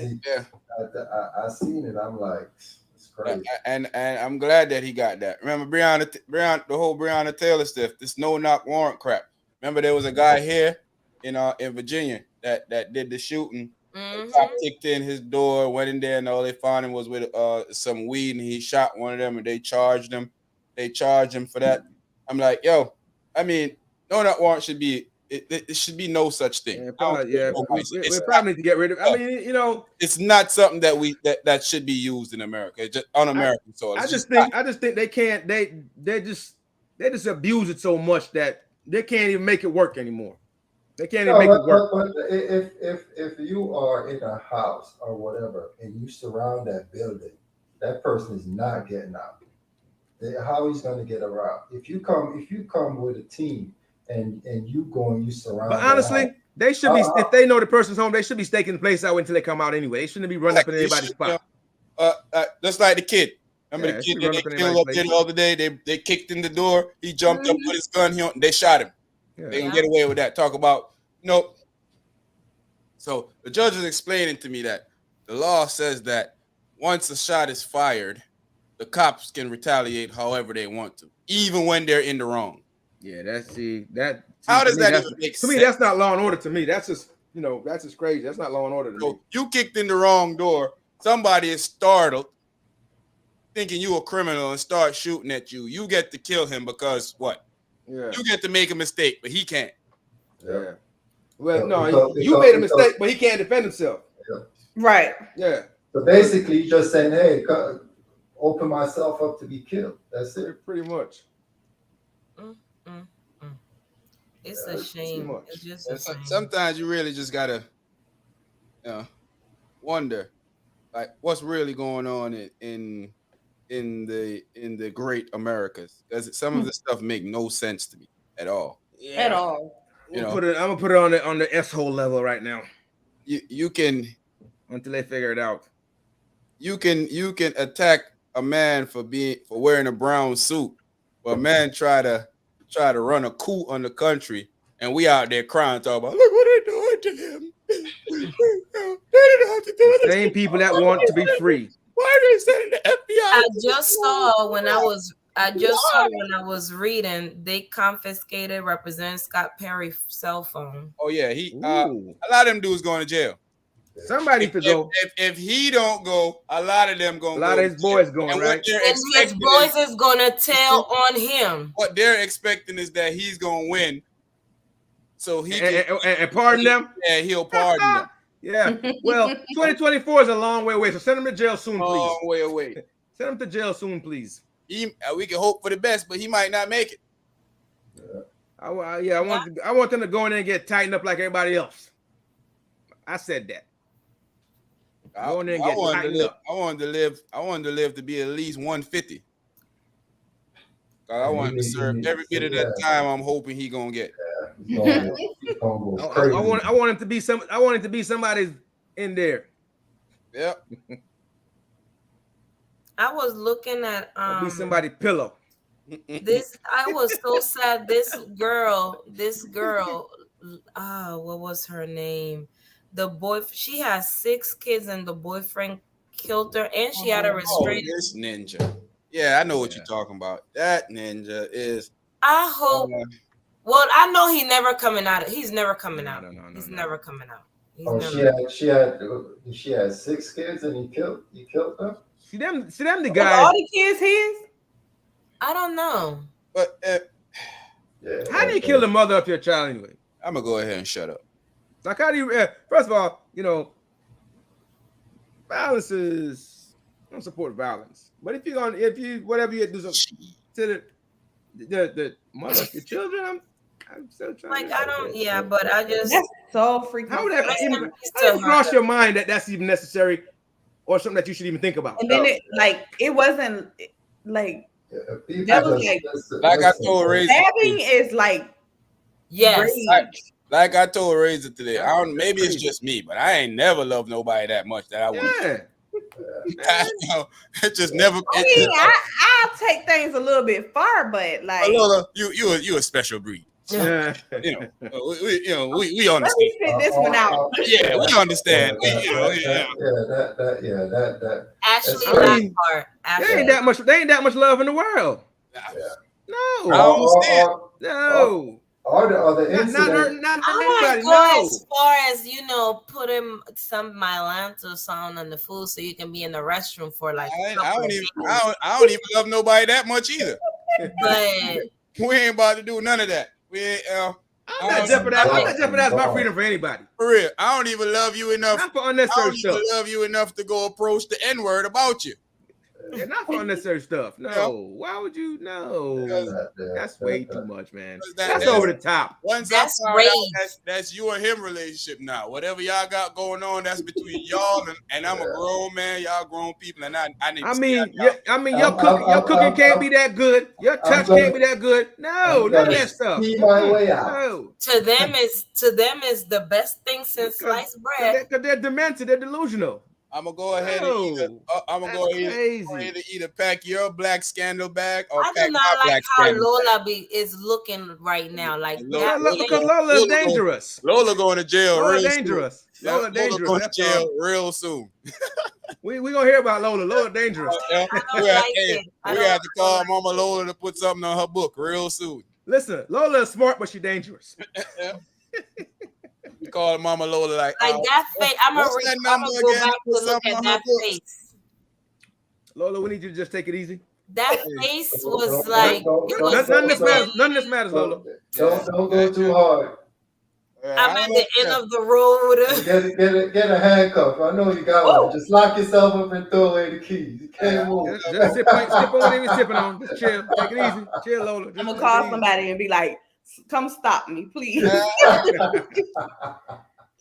I seen it. I'm like, it's crazy. And I'm glad that he got that. Remember the whole Breonna Taylor stuff, this no knock warrant crap. Remember there was a guy here in Virginia that did the shooting. The cop kicked in his door, went in there, and all they found him was with some weed, and he shot one of them, and they charged him. They charged him for that. I'm like, yo, I mean, no knock warrant should be. It should be no such thing. We probably need to get rid of. I mean, it's not something that should be used in America. It's just un-American soil. I just think they can't. They just abuse it so much that they can't even make it work anymore. They can't even make it work. But if you are in a house or whatever and you surround that building, that person is not getting out. How he's going to get around? If you come with a team and you go and you surround. But honestly, they should be. If they know the person's home, they should be staking the place out until they come out anyway. They shouldn't be running up in anybody's spot. Just like the kid. Remember the kid that they killed up there the other day? They kicked in the door. He jumped up with his gun. They shot him. Yeah. They can get away with that. Talk about So the judge is explaining to me that the law says that once a shot is fired, the cops can retaliate however they want to, even when they're in the wrong. Yeah, how does that even make sense? To me, that's not law and order. To me, that's just that's just crazy. That's not law and order to me. You kicked in the wrong door. Somebody is startled, thinking you a criminal, and start shooting at you. You get to kill him because what? Yeah. You get to make a mistake, but he can't. Yeah. Well, no, you made a mistake, but he can't defend himself. Yeah. Right. Yeah. So basically, you're just saying, hey, open myself up to be killed. That's it. Pretty much. It's a shame. It's just a shame. Sometimes you really just gotta wonder, like, what's really going on in the great Americas, because some of the stuff make no sense to me at all. Yeah. At all. I'm gonna put it on the S-hole level right now. You can, until they figure it out. You can attack a man for wearing a brown suit, but a man try to run a coup on the country, and we out there crying, talking about, look what they're doing to him. They didn't have to do the same people that want to be free. Why are they sending the FBI? I just saw when I was reading, they confiscated Representative Scott Perry's cell phone. Oh yeah, a lot of them dudes going to jail. Somebody to go. If he don't go, a lot of them going. A lot of his boys going, and right? And his boys is gonna tell on him. What they're expecting is that he's gonna win, so he and pardon them. Yeah, he'll pardon them. Yeah. Well, 2024 is a long way away, so send him to jail soon, please. Long way away. Send him to jail soon, please. We can hope for the best, but he might not make it. I want them to go in there and get tightened up like everybody else. I said that. I wanted to live to be at least 150. I want to serve every bit of that time I'm hoping he gonna get. Yeah, I want him to be somebody's in there. Yep. I was looking at be somebody's pillow. This I was so sad. This girl, what was her name? She has 6 kids and the boyfriend killed her, and she had a restraining. This ninja. Yeah, I know what you're talking about. That ninja is. I hope. Well, I know he's never coming out. He's never coming out. He's never coming out. She had 6 kids and he killed them. See them the guys. All the kids his? I don't know. But how do you kill the mother of your child anyway? I'm gonna go ahead and shut up. Like, how do you? First of all, violence is. I don't support violence, but if whatever you do to the mother of your children, I'm still trying. Like I don't. Yeah, but I just. That's so freaking. How would that Rest even in peace how to would it cross her. your mind that that's even necessary, or something that you should even think about? And then it wasn't like People that was just like Like I listen, told Razor, stabbing is like Yes. rage. like I told Razor today. I don't. Maybe it's Crazy. just me, but I ain't never loved nobody that much that I would. Yeah. You know, it just never. I mean, I'll take things a little bit far, but like Lola, you a special breed. Yeah. You know, we let understand. me fit this one out. Yeah, we understand. That Actually, I that mean, part. There ain't Actually, that much love in the world. I No. understand. No. Or the other Not incident. hurting I anybody. might go No. as far as putting some Mylanta or something on the food so you can be in the restroom for like. I don't even love nobody that much either. But We ain't about to do none of that. We ain't. I'm not jeopardizing my freedom for anybody. For real, I don't even love you enough. Not for I unnecessary don't even stuff. love you enough to go approach the N-word about you. Yeah, not for unnecessary stuff. No. Yeah. Why would you? No. Because That's way too much, man. That's That's over the top. Once That's I found rage. out that's you and him relationship now. Whatever y'all got going on, that's between y'all and I'm a grown man. Y'all grown people, and I need. I to mean, see y'all. your cooking can't be that good. Your touch can't be that good. No, none of that stuff. See my way out. No. to them is the best thing since sliced bread. Because they're demented. They're delusional. I'm gonna go ahead No, and either pack your black scandal bag or I pack do my not like black how scandal Lola is looking right now. Like Lola- that Because thing- Lola's dangerous. Lola going to jail Lola real dangerous. soon. Lola Lola dangerous. going to That's jail all. real soon. We gonna hear about Lola. Lola dangerous. I don't like it. We got to call Mama Lola to put something on her book real soon. Listen, Lola is smart, but she's dangerous. We call Mama Lola like that face. I'm gonna what's that go number again? back Put to look something at on her that books. face. Lola, we need you to just take it easy. That face was like it was. None of this matters, Lola. Don't go too hard. I'm at the end of the road. Get a handcuff. I know you got one. Just lock yourself up and throw away the keys. You can't move. Just sip on whatever you're sipping on. Just chill. Take it easy. Chill, Lola. I'm gonna call somebody and be like, "Come stop me, please."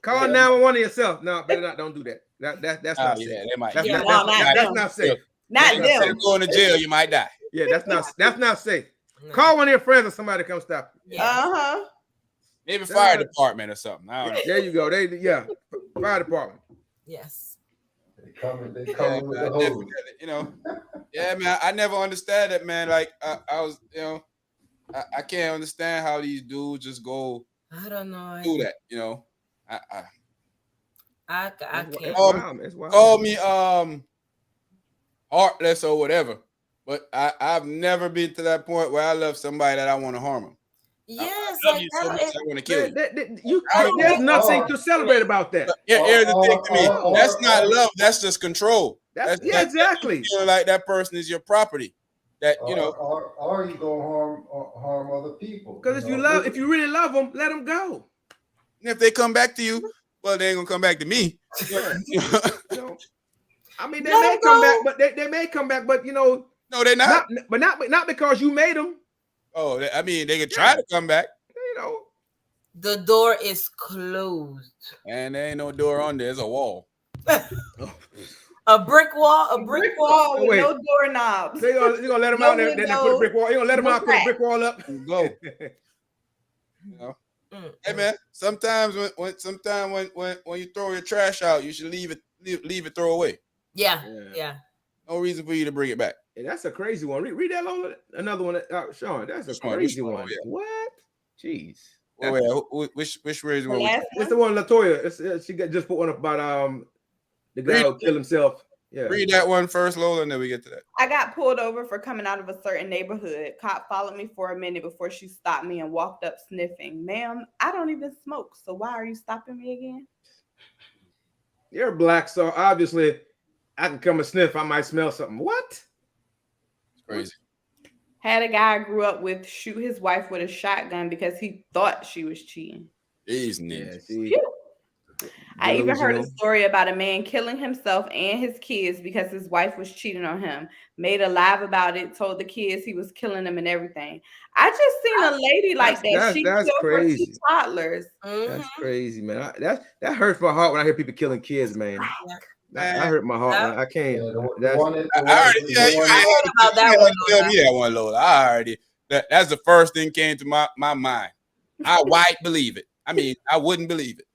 Call 911 yourself. No, better not. Don't do that. That's not safe. Yeah, they might. That's Yeah, not safe. Not Instead them. of going to jail, you might die. Yeah, that's not safe. Call one of your friends or somebody to come stop you. Uh-huh. Maybe fire department or something. I don't know. There you go. Fire department. Yes. They coming with the hose. You know, yeah, man. I never understand that, man. Like I was, I can't understand how these dudes just go I don't know. do that. You know, I can't. It's wild. call me heartless or whatever, but I've never been to that point where I love somebody that I want to harm them. Yes, I love you so much, I want to kill you. There's nothing to celebrate about that. Here's the thing to me. That's not love. That's just control. Exactly. You feel like that person is your property. That or you gonna harm other people. Because if you really love them, let them go. And if they come back to you, well, they ain't gonna come back to me. I mean, they may come back, but they may come back, but no, they're not. Not because you made them. Oh, I mean, they could try to come back. The door is closed. And there ain't no door on there. There's a wall. A brick wall with no doorknobs. They're gonna let them out there. Then they put a brick wall. You're gonna let them out, put a brick wall up. Go. Hey man, sometimes when you throw your trash out, you should leave it throw away. Yeah. No reason for you to bring it back. Yeah, that's a crazy one. Read that, Lola. Another one, Sean. That's a crazy one. Yeah. What? Jeez. Which crazy one? It's the one Latoya. She just put one up about the guy who killed himself. Yeah. Read that one first, Lola, and then we get to that. I got pulled over for coming out of a certain neighborhood. Cop followed me for a minute before she stopped me and walked up sniffing. Ma'am, I don't even smoke, so why are you stopping me again? You're black, so obviously I can come and sniff. I might smell something. What? It's crazy. Had a guy I grew up with shoot his wife with a shotgun because he thought she was cheating. These niggas. Yeah, I even heard a Delusional. story about a man killing himself and his kids because his wife was cheating on him. Made a live about it, told the kids he was killing them and everything. I just seen a lady like that. She That's killed her 2 crazy. toddlers. That's crazy, man. That hurts my heart when I hear people killing kids, man. That hurt my heart. Man. I can't. Yeah, That's, I already, yeah, you heard about that one, tell me that one, Lola. I already. That's the first thing came to my mind. I white believe it. I mean, I wouldn't believe it.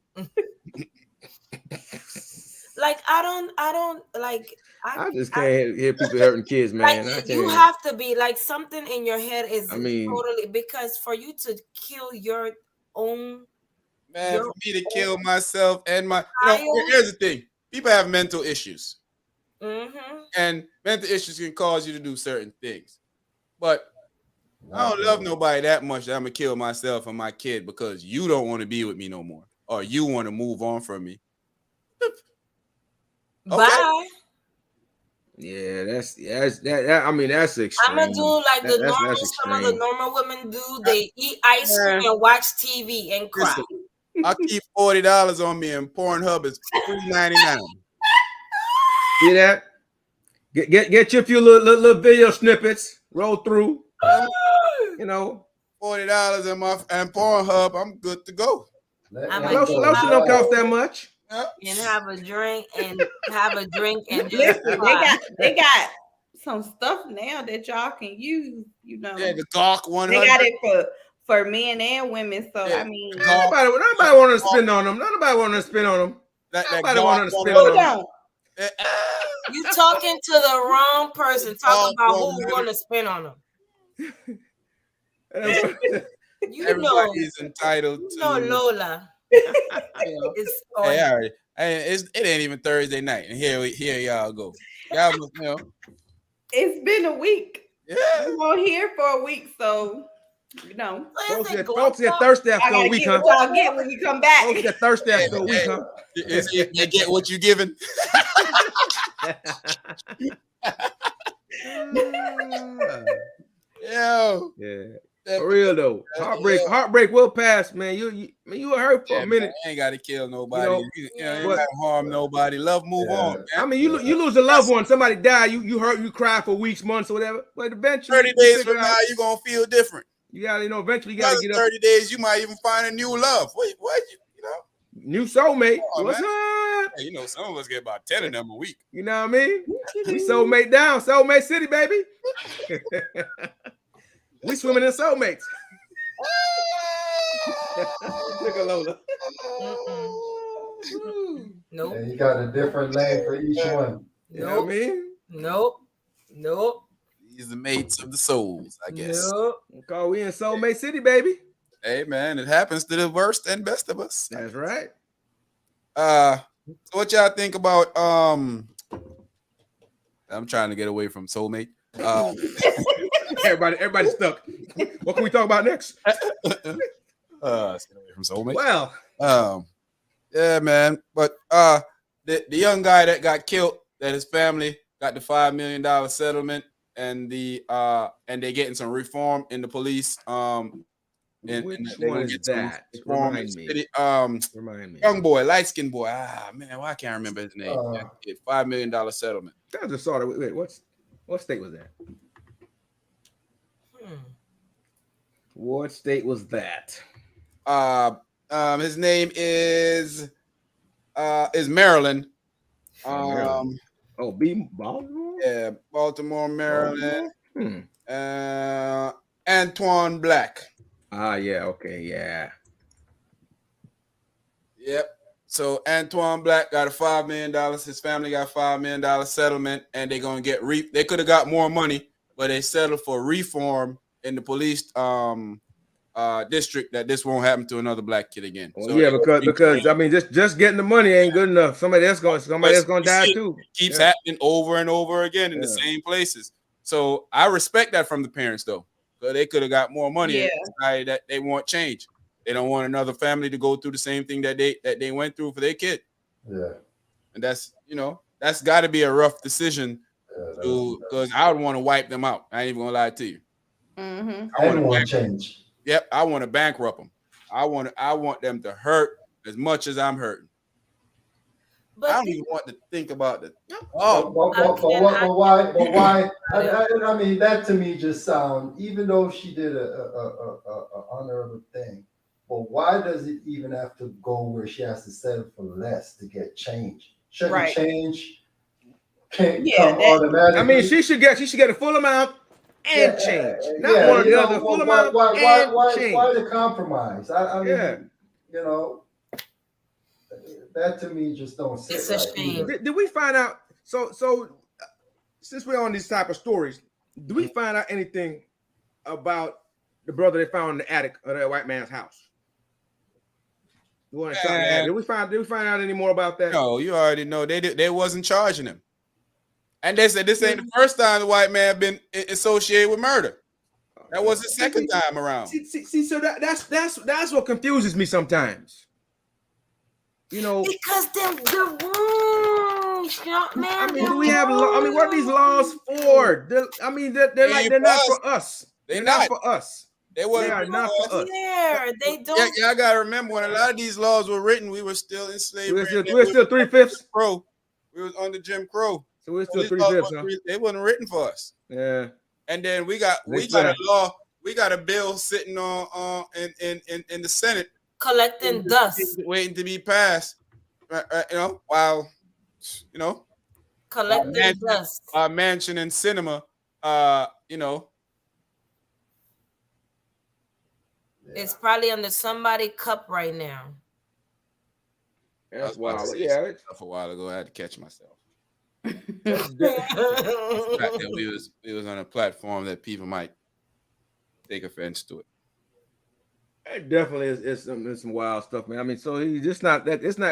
Like I don't like. I just can't hear people hurting kids, man. Like, you have to be like something in your head is mean, totally, because for you to kill your own man, for me to kill myself and my, here's the thing: people have mental issues, and mental issues can cause you to do certain things. But I don't love nobody that much that I'm gonna kill myself and my kid because you don't want to be with me no more, or you want to move on from me. Okay. Bye. Yeah, that. I mean, that's extreme. I'm gonna do like the normal. Some of the normal women do. They eat ice cream and watch TV and cry. Listen, I'll keep $40 on me, and Pornhub is $3.99. See that? Get your few little video snippets. Roll through. You know, $40 and Pornhub. I'm good to go. Lotion don't cost that much. And have a drink and just listen, they got some stuff now that y'all can use, you know. Yeah, the Gawk 100. They got it for men and women. So I mean, nobody want to spend on them. Nobody want to spend on them. Nobody want to spend on them. You talking to the wrong person. Talk about who want to spend on them. Everybody's entitled to. Lola. It's it ain't even Thursday night, and here y'all go. Y'all, it's been a week. Yeah, we're here for a week, so you know. Folks get thirsty after a week, huh? Y'all get when you come back. Folks get thirsty after a week, huh? You get what you giving. Yo, yeah. For real though, heartbreak will pass, man. You were hurt for a minute. Man, ain't got to kill nobody. You ain't got to harm nobody. Love, move on. Man. I mean, you lose a loved one, somebody die, you hurt, you cry for weeks, months, or whatever. But eventually, 30 days from now, you're gonna feel different. You gotta, eventually, you gotta get up. 30 days, you might even find a new love. What new soulmate. What's up? Hey, some of us get about 10 of them a week. You know what I mean? We soulmate down, soulmate city, baby. We swimming in soulmates. Look at Lola. Nope. Yeah, you got a different lane for each one. You know what I mean? Nope. These are mates of the souls, I guess. Nope. We in soulmate city, baby. Hey, man, it happens to the worst and best of us. That's right. So what y'all think about I'm trying to get away from soulmate. Everybody stuck. What can we talk about next? Let's get away from soulmate. Well, yeah, man. But the young guy that got killed, that his family got the $5 million settlement, and they're getting some reform in the police. Which one is that? Remind me. Young boy, light skinned boy. Man, why can't I remember his name? $5 million settlement. I just saw that. Wait, what state was that? What state was that? His name is Maryland. Baltimore? Yeah, Baltimore, Maryland. Antoine Black. Yeah, okay, yeah. Yep. So Antoine Black got a $5 million. His family got $5 million settlement, and they're gonna get they could have got more money, but they settled for reform in the police district, that this won't happen to another black kid again. Well, so yeah, because I mean, just getting the money ain't good enough. Somebody else gonna die too. Keeps happening over and over again in the same places. So I respect that from the parents though. So they could have got more money and decided that they want change. They don't want another family to go through the same thing that they went through for their kid. Yeah. And that's got to be a rough decision, because I would want to wipe them out. I ain't even gonna lie to you. I want change. Yep, I want to bankrupt them. I want them to hurt as much as I'm hurting. I don't even want to think about it. But Oh, why? I mean, that to me just sound. Even though she did a honorable thing, but why does it even have to go where she has to settle for less to get change? Shouldn't Right. change come that- automatically? I mean, she should get a full amount and change, not one or the other. Full amount and change. Why the compromise? I mean, Yeah. you know, that to me just don't sit It's a right shame. either. Did we find out? So since we're on these type of stories, do we find out anything about the brother they found in the attic of that white man's house? The one that shot in the attic. Did we find out any more about that? no, you already know they wasn't charging him, and they said this ain't the first time the white man been associated with murder. That was the second time around. See, so that's what confuses me sometimes. You know, Because they're wrong, man. I mean, do we have? I mean, what are these laws for? They're not for us. They're not for us. They are not for us. There, they don't. Yeah, I gotta remember when a lot of these laws were written, we were still in slavery. We're still 3/5. Crow. We was under Jim Crow. So we're still These laws 3/5. Huh? They wasn't written for us. Yeah. And then we got a law. We got a bill sitting on in the Senate Collecting dust. waiting to be passed. While Collecting dust. our mansion and cinema. It's probably under somebody's cup right now. That's wild. Yeah, a while ago I had to catch myself. It That we was on a platform that people might take offense to it. It definitely is some wild stuff, man. I mean, so it's not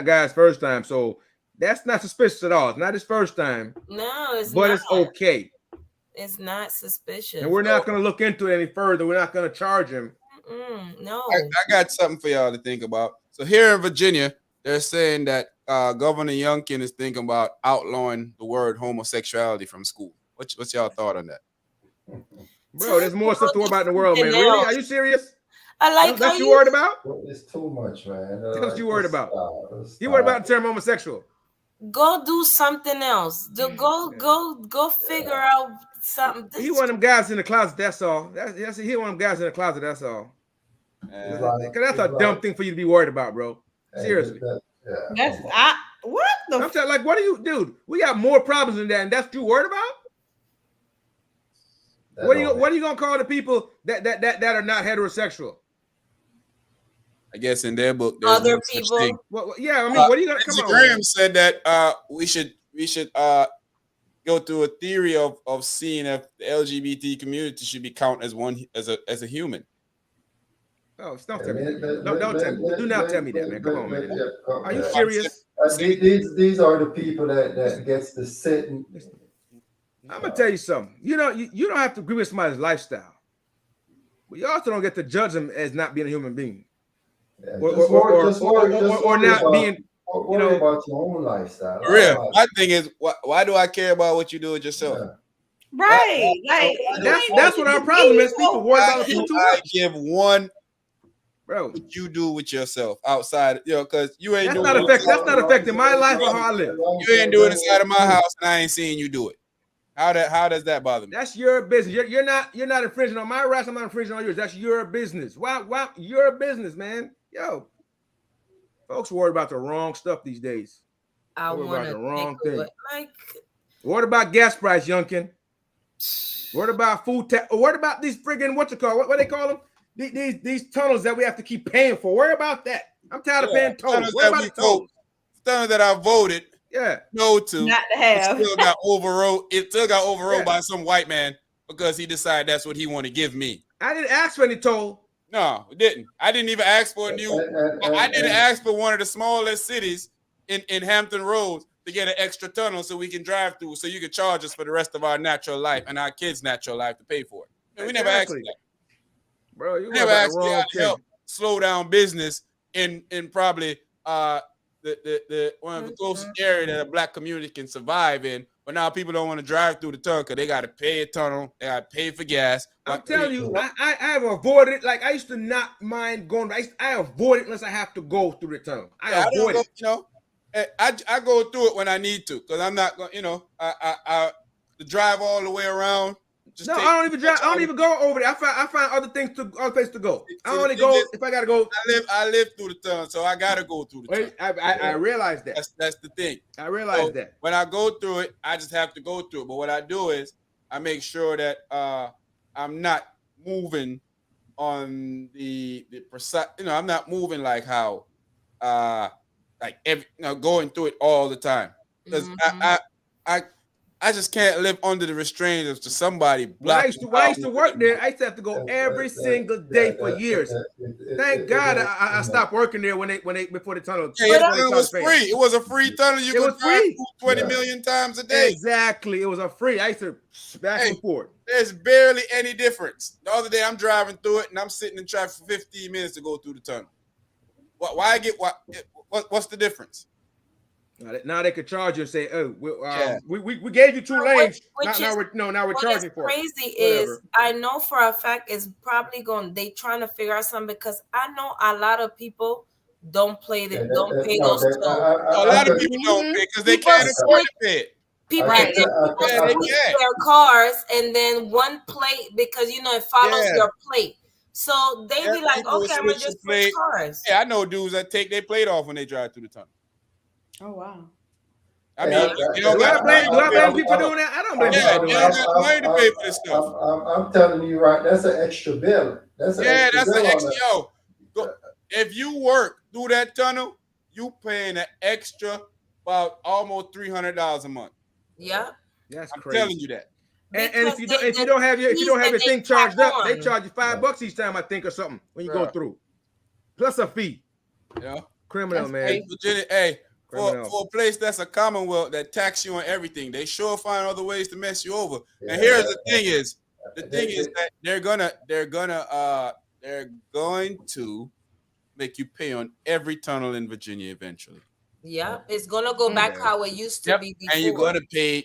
guy's first time, so that's not suspicious at all. It's not his first time. No, it's but not. It's okay. It's not suspicious. And we're not going to look into it any further. We're not going to charge him. No. I got something for y'all to think about. So here in Virginia, they're saying that Governor Youngkin is thinking about outlawing the word homosexuality from school. What's y'all thought on that? Bro, there's more stuff to worry about in the world, man. Really? Are you serious? I like that's what you worried about? It's too much, man. That's what you worried about. You worried about the term homosexual. Go do something else. Go figure out something. He one of them guys in the closet. That's all. That's he one of them guys in the closet. That's all. Because that's a dumb thing for you to be worried about, bro. Seriously. What the? I'm saying, like, what do you, dude? We got more problems than that, and that's what you worried about. What are you gonna call the people that are not heterosexual? I guess in their book, other people. Yeah, I mean, what are you gonna come on? Graham said that we should go through a theory of seeing if the LGBT community should be counted as a human. Oh, don't tell me. Don't tell me. Do not tell me that, man. Come on, man. Are you serious? These are the people that gets to sit and. I'm gonna tell you something. You know, you don't have to agree with somebody's lifestyle, but you also don't get to judge them as not being a human being. Yeah, or not being, you know, about your own lifestyle. For real, my thing is, why do I care about what you do with yourself? Yeah. Right, like that's what our problem is. People worry about people too much. I give one, bro. What you do with yourself outside, because you ain't. That's not affecting my life or how I live. You ain't doing it inside of my house, and I ain't seeing you do it. How does that bother me? That's your business. You're not infringing on my rights. I'm not infringing on yours. That's your business. Why your business, man? Yo, folks worried about the wrong stuff these days. I want the wrong thing. Like, what about gas price, Youngkin? What about food tax? What about these friggin' what they call them? These tunnels that we have to keep paying for. Worry about that. I'm tired of paying tolls. What about the tolls? Tunnel that I voted. Yeah, no to not to have. It still got overrode by some white man because he decided that's what he wanted to give me. I didn't ask for any toll. No, it didn't. I didn't even ask for a new. I didn't ask for one of the smallest cities in Hampton Roads to get an extra tunnel so we can drive through, so you can charge us for the rest of our natural life and our kids' natural life to pay for it. And we never asked for that, bro. You never asked me how to help slow down business in probably the one of the closest area that a black community can survive in. But now people don't want to drive through the tunnel because they got to pay a tunnel, they got to pay for gas. I'm telling you, I have avoided it. Like I used to not mind going. I avoid it unless I have to go through the tunnel. I avoid it. I go through it when I need to, because I'm not going. I to drive all the way around. I don't even drive. I don't even go over there. I find other places to go. I only go if I gotta go. I live through the tunnel, so I gotta go through the tunnel. I realize that. That's the thing. I realize that. When I go through it, I just have to go through it. But what I do is I make sure that I'm not moving on the precise. I'm not moving like how going through it all the time, because I just can't live under the restraints of somebody. When I used to work there, I used to have to go every single day for years. Thank God I stopped working there before the tunnel. Yeah, it was free. It was a free tunnel. You could drive 20 million times a day. Exactly. It was a free. I used to back and forth. There's barely any difference. The other day I'm driving through it and I'm sitting in traffic for 15 minutes to go through the tunnel. What's the difference? Now they could charge you and say, "Oh, we gave you 2 lanes. Now we're charging for it." Crazy is, I know for a fact it's probably they trying to figure out something, because I know a lot of people don't pay those tolls. A lot of people don't pay because they can't afford to pay it. People switch their cars and then one plate, because it follows your plate. So they be like, "Okay, I'm gonna just switch cars." Yeah, I know dudes that take their plate off when they drive through the tunnel. Oh wow! I mean, do I blame people doing that? I don't blame people doing that. You don't got money to pay for this stuff. I'm telling you, right? That's an extra bill. That's an extra. If you work through that tunnel, you paying an extra about almost $300 a month. Yeah, that's I'm crazy. telling you that. And if you don't have your thing charged up, they charge you $5 each time, I think, or something when you go through, plus a fee. Yeah, criminal, man. Hey, Virginia, for a place that's a commonwealth that tax you on everything, they sure find other ways to mess you over. Yeah. And here's the thing is that they're going to make you pay on every tunnel in Virginia eventually. Yeah, it's gonna go back how it used to be before. And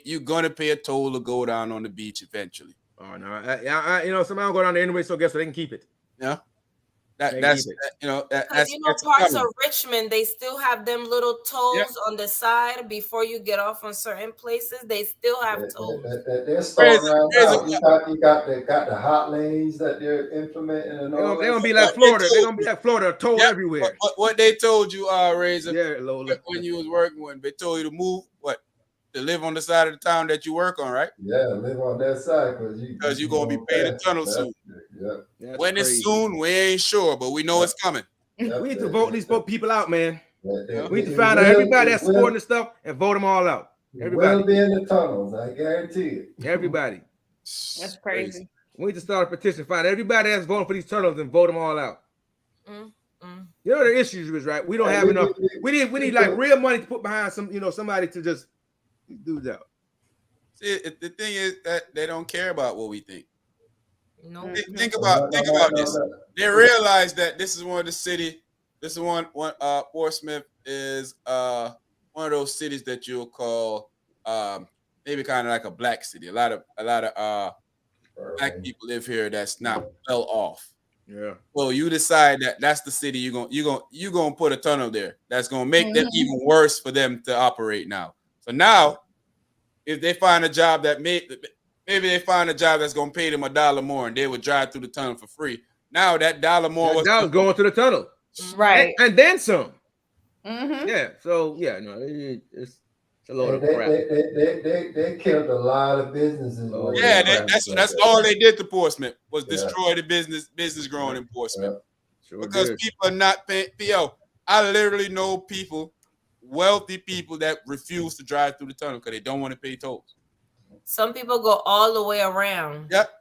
you're gonna pay a toll to go down on the beach eventually. Oh no, somebody go down there anyway, so guess what? They can keep it. Yeah. That's parts of Richmond, they still have them little tolls on the side before you get off on certain places. They still have tolls. They're starting out. You got the hot lanes that they're implementing, and all. They're gonna be like Florida. They're gonna be like Florida, toll everywhere. What they told you, Razor, Lola, when you was working, when they told you to move, to live on the side of the town that you work on, right? Yeah, live on that side because you're gonna be paying a tunnel soon. Yeah, when it's soon, we ain't sure, but we know it's coming. We need to vote these people out, man. We need to find out everybody that's supporting the stuff and vote them all out. Everybody will be in the tunnels, I guarantee it. Everybody. That's crazy. We need to start a petition. Find everybody that's voting for these tunnels and vote them all out. You know the issue is, right? We don't have enough. We need like real money to put behind somebody to just do that. See, the thing is that they don't care about what we think. No. Think about this. They realize that this is one of the city. This is one. Portsmouth is one of those cities that you'll call maybe kind of like a black city. A lot of black people live here that's not well off. Yeah. Well, you decide that's the city you're gonna put a tunnel there. That's gonna make them even worse for them to operate now. So now, if they find a job that maybe they find a job that's gonna pay them $1 more, and they would drive through the tunnel for free. Now that $1 more was going to the tunnel, right? And then some. Mm-hmm. Yeah. So it's a load of crap. They killed a lot of businesses. That's all they did to Portsmouth was destroy the business growing in Portsmouth. Sure because did. people are not paying. I literally know people, wealthy people, that refuse to drive through the tunnel because they don't want to pay tolls. Some people go all the way around. Yep.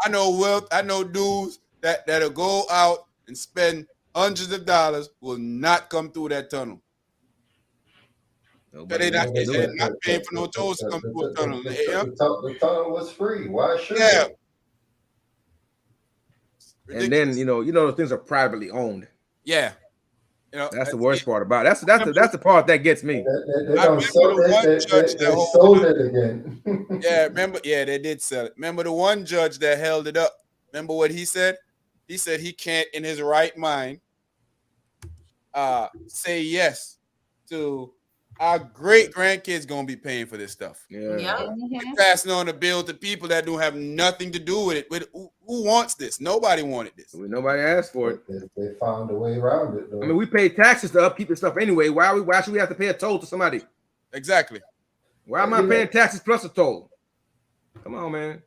I know dudes that'll go out and spend hundreds of dollars will not come through that tunnel. They're not paying for no tolls to come through a tunnel. The tunnel was free. Why should it? And then those things are privately owned. Yeah. That's the worst part about it. That's the part that gets me. They sold it again. They did sell it. Remember the one judge that held it up? Remember what he said? He said he can't, in his right mind, say yes to our great grandkids gonna be paying for this stuff. Yeah. Mhm. Passing on the bill to people that don't have nothing to do with it. Who wants this? Nobody wanted this. Nobody asked for it. They found a way around it, though. I mean, we pay taxes to upkeep the stuff anyway. Why should we have to pay a toll to somebody? Exactly. Why am I paying taxes plus a toll? Come on, man.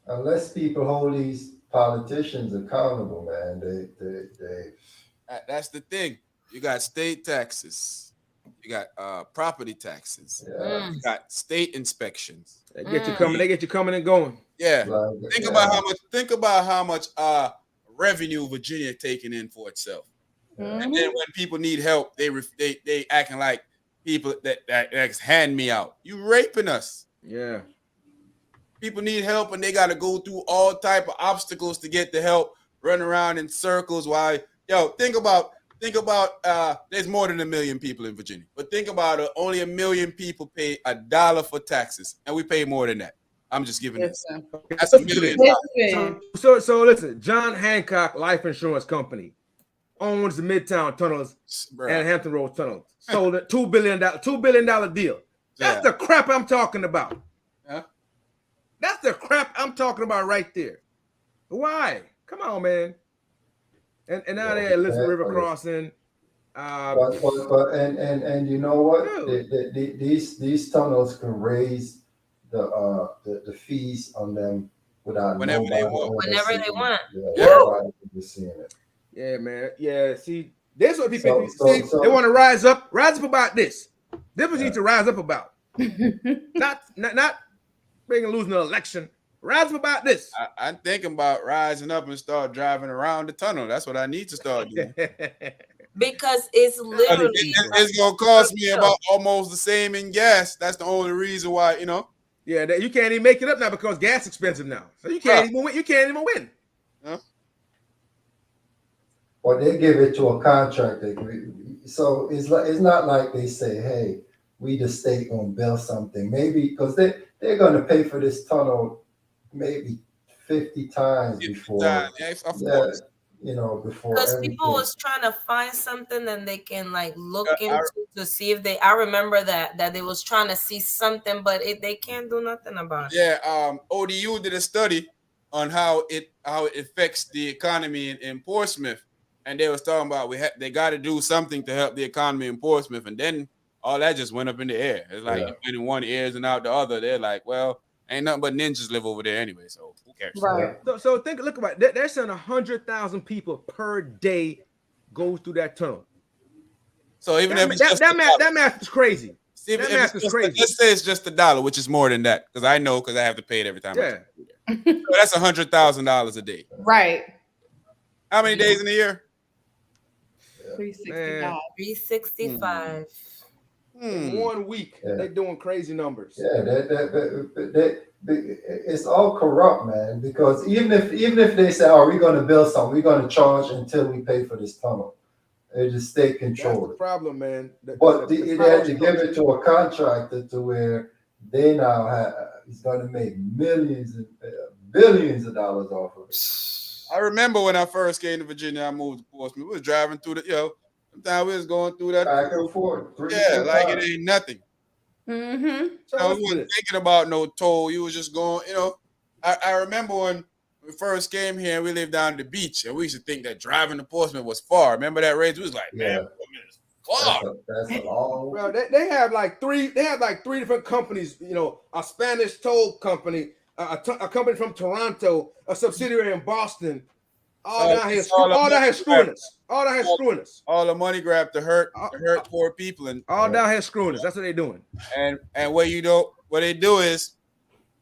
Unless people hold these politicians accountable, man, they That's the thing. You got state taxes. You got property taxes. yeah. You got state inspections. They get you coming and going. Yeah. Like, Think about how much revenue Virginia taking in for itself. And then when people need help, they acting like people that hand me out. You raping us. Yeah. People need help and they got to go through all type of obstacles to get the help, run around in circles. Why? Think about there's more than 1 million people in Virginia, but think about it, only 1 million people pay $1 for taxes, and we pay more than that. I'm just giving this. That's $1 million. So listen, John Hancock Life Insurance Company owns the Midtown Tunnels and Hampton Roads Tunnels. Sold it $2 billion deal. That's the crap I'm talking about. Yeah. That's the crap I'm talking about right there. Why? Come on, man. And now they're Elizabeth River Crossing. And you know what? These tunnels can raise the fees on them without whenever they want. Whenever they want. Seeing it. Yeah, man. Yeah, see, that's what people they want to rise up about this. This what you need to rise up about. not losing an election. Rise up about this. I'm thinking about rising up and start driving around the tunnel. That's what I need to start doing. Because it's literally it's gonna cost me about almost the same in gas. That's the only reason why, Yeah, you can't even make it up now because gas is expensive now. So you can't even win. You can't even win. Huh? Well, they give it to a contractor. So it's not like they say, "Hey, we the state gonna build something." Maybe because they're gonna pay for this tunnel maybe 50 times before. Yes, of course. Before because everything. people was trying to find something that they can look into to see if I remember that they was trying to see something, but they can't do nothing about it. Yeah, ODU did a study on how it affects the economy in Portsmouth, and they was talking about they got to do something to help the economy in Portsmouth, and then all that just went up in the air. It's like in one ears and out the other. They're like, well, ain't nothing but ninjas live over there anyway, so who cares? Right. So look about it. They're saying 100,000 people per day go through that tunnel. So even if it's that math is crazy. That math is crazy. Let's say it's just $1, which is more than that because I have to pay it every time. Yeah. So that's $100,000 a day. Right. How many days in a year? 365. 365. 1 week, they're doing crazy numbers. Yeah, it's all corrupt, man. Because even if they say, "Oh, we're going to build something, we're going to charge until we pay for this tunnel," they just stay controlled. That's the problem, man. But they had to give it to a contractor to where they now is going to make millions and billions of dollars off of it. I remember when I first came to Virginia, I moved to Portsmouth. We was driving through sometimes we was going through that back and forth. Like it ain't nothing. Mm-hmm. So you wasn't thinking about no toll. You was just going, I remember when we first came here, we lived down at the beach, and we used to think that driving to Portsmouth was far. Remember that race? We was like, man, it's far. That's a long. Well, they have like three different companies. A Spanish toll company, a company from Toronto, a subsidiary in Boston. All down here screwing us. All the money grab to hurt poor people, and all down here screwing us. That's what they're doing. And what they do is,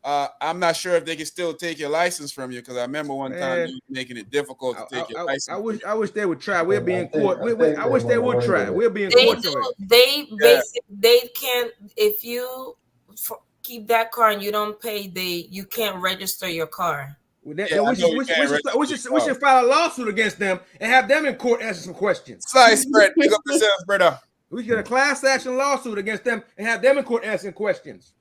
I'm not sure if they can still take your license from you because I remember one time they were making it difficult to take your license. I wish they would try. We'll be in court. I wish they would try. We'll be in court. They can't. If you keep that car and you don't pay, you can't register your car. We should file a lawsuit against them and have them in court answer some questions. Slice spread, pick up yourself, brother. We get a class action lawsuit against them and have them in court answering questions.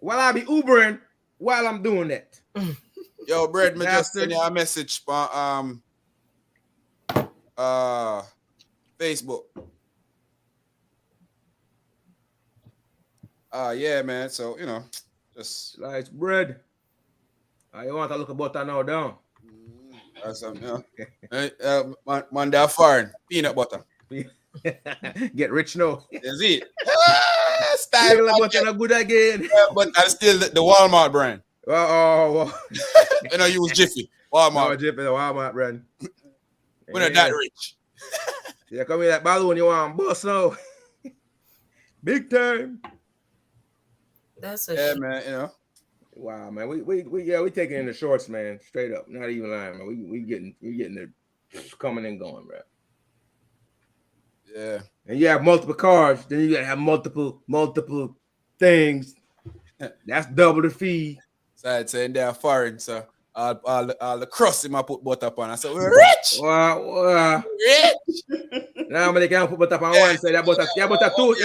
While I be Ubering while I'm doing that. Yo, Brett, just send you a message on Facebook. Yeah, man. So just Sliced bread. I want to look about that now down. that's something. Monday foreign peanut butter. Get rich now. Is it? Style, Regular butter not good again. but I still the Walmart brand. Oh. Use Jiffy. Walmart. No, Jiffy, the Walmart brand. We're not that rich. Yeah, come here that balloon you want bust now. Big time. That's a Yeah, shit. man. Wow, man. We taking in the shorts, man. Straight up. Not even lying, man. We getting it coming and going, bro. Yeah. And you have multiple cars, then you gotta have multiple things. That's double the fee. So I'd say they're foreign, so all the crust in my put butter up on. I said, we're rich. Wow. Rich. Now they can't put butter up on one side. That butter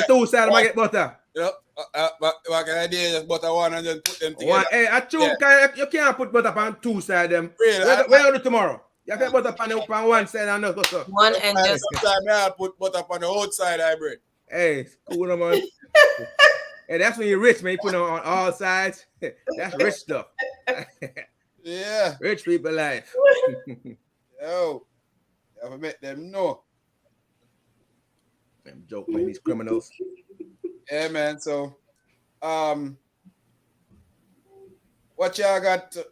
two sides I get butter. What can I do? Just butter one and then put them together. Hey, I choose you can't put butter up on two sides them. Really? Where you do tomorrow? You can put butter up on one side and another. One and just Sometimes I put butter up on the outside hybrid. Hey, cool man. Hey, that's when you're rich, man. You put it on all sides. That's rich stuff. Yeah. Rich people life. Yo. Never met them, no. Them joke, man, these criminals. Yeah, man. So, what y'all got to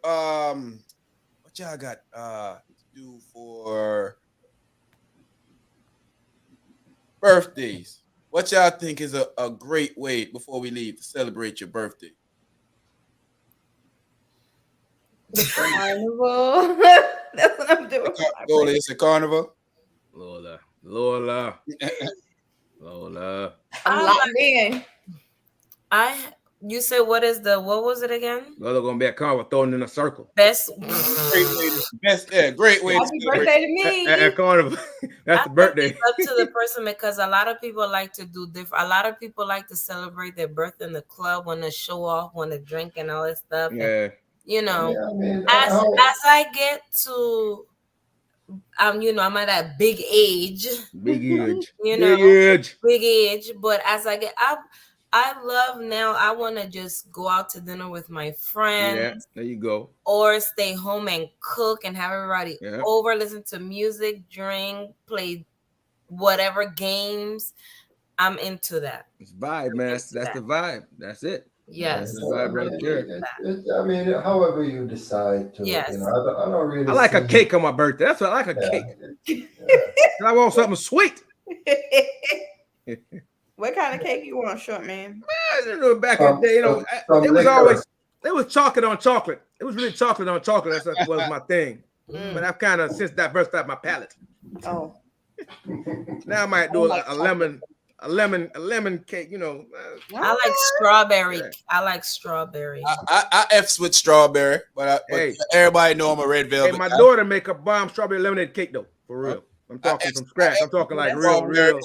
do for birthdays? What y'all think is a great way before we leave to celebrate your birthday? Carnival. That's what I'm doing. Lola, it's a carnival. Lola. I'm locked in. You said what was it again? Lola gonna be a carnival thrown in a circle. Best Great way to Happy birthday to me. At carnival. That's the birthday. It's up to the person because a lot of people like to do different. A lot of people like to celebrate their birthday in the club, want to show off, want to drink and all that stuff. Yeah. And, Yeah, I mean, as I get to, I'm at that big age. Big age. Big age. But as I get up, I love now. I want to just go out to dinner with my friends. Yeah, there you go. Or stay home and cook and have everybody over, listen to music, drink, play whatever games. I'm into that. It's vibe, man. That's the vibe. That's it. Yes. That's the vibe right there. I mean, however you decide to. Yes. I don't really. I like a cake on my birthday. That's what I like, a cake. I want something sweet. What kind of cake you want, short man? Back in the day, it was chocolate on chocolate. It was really chocolate on chocolate. That was my thing. But I've kind of since diversified my palate. Oh. Now I might do a lemon cake. I like strawberry. I like strawberry. I F's with strawberry, but everybody know I'm a red velvet. Hey, my daughter make a bomb strawberry lemonade cake though, for real. I'm talking from scratch. I'm talking like real, real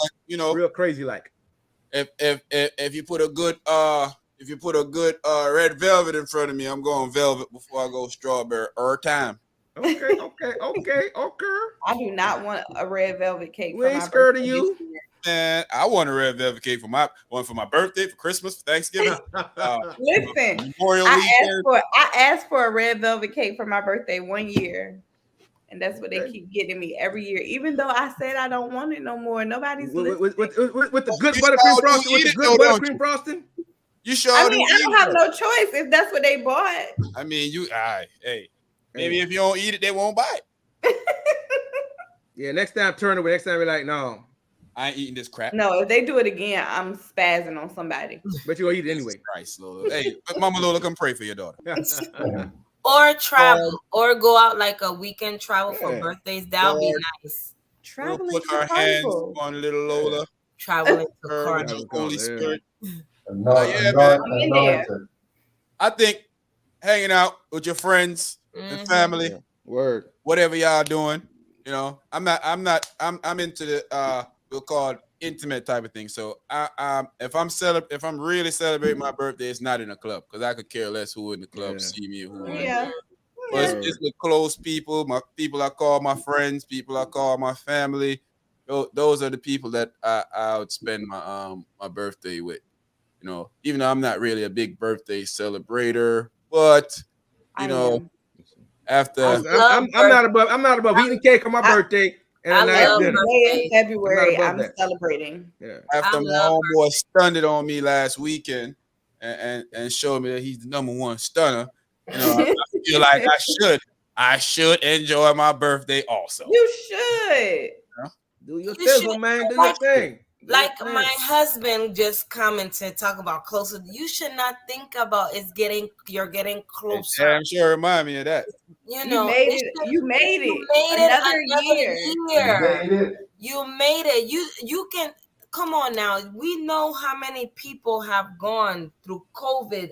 crazy like. If you put a good red velvet in front of me, I'm going velvet before I go strawberry or time. Okay. I do not want a red velvet cake. We ain't scared of you. Man, I want a red velvet cake for my birthday, for Christmas, for Thanksgiving. Listen, Memorial I asked for a red velvet cake for my birthday one year. And that's what they keep getting me every year. Even though I said I don't want it no more. Nobody's listening. With the good buttercream frosting. With the good buttercream frosting. You sure? I mean, I don't have no choice if that's what they bought. I mean, maybe if you don't eat it, they won't buy it. Yeah, next time we're like, no. I ain't eating this crap. No, if they do it again, I'm spazzing on somebody. But you're gonna eat it anyway. Christ, Lola. Hey, Mama Lola, come pray for your daughter. Or travel, or go out like a weekend travel for birthdays. That would be nice. Traveling we'll put our hands on little Lola. Traveling to her Holy Spirit. I think hanging out with your friends and family, whatever y'all doing, I'm into the we'll call it intimate type of thing. So if I'm really celebrating my birthday, it's not in a club because I could care less who in the club see me. But it's with close people, my people I call my friends, people I call my family. Those are the people that I would spend my birthday with. even though I'm not really a big birthday celebrator, but I am. after I'm not above eating cake on my birthday and a nice Every dinner. day in February, above I'm that. celebrating. Yeah. after I my love homeboy stunned it on me last weekend and showed me that he's the number one stunner, I feel like I should enjoy my birthday also. You should. Do your You should- thing, man. Do your thing. Like my husband just commented, talk about closer. You should not think about you're getting closer. I'm sure remind me of that. You made it. You made it. Another year. You made it. You made it. You can come on now. We know how many people have gone through COVID.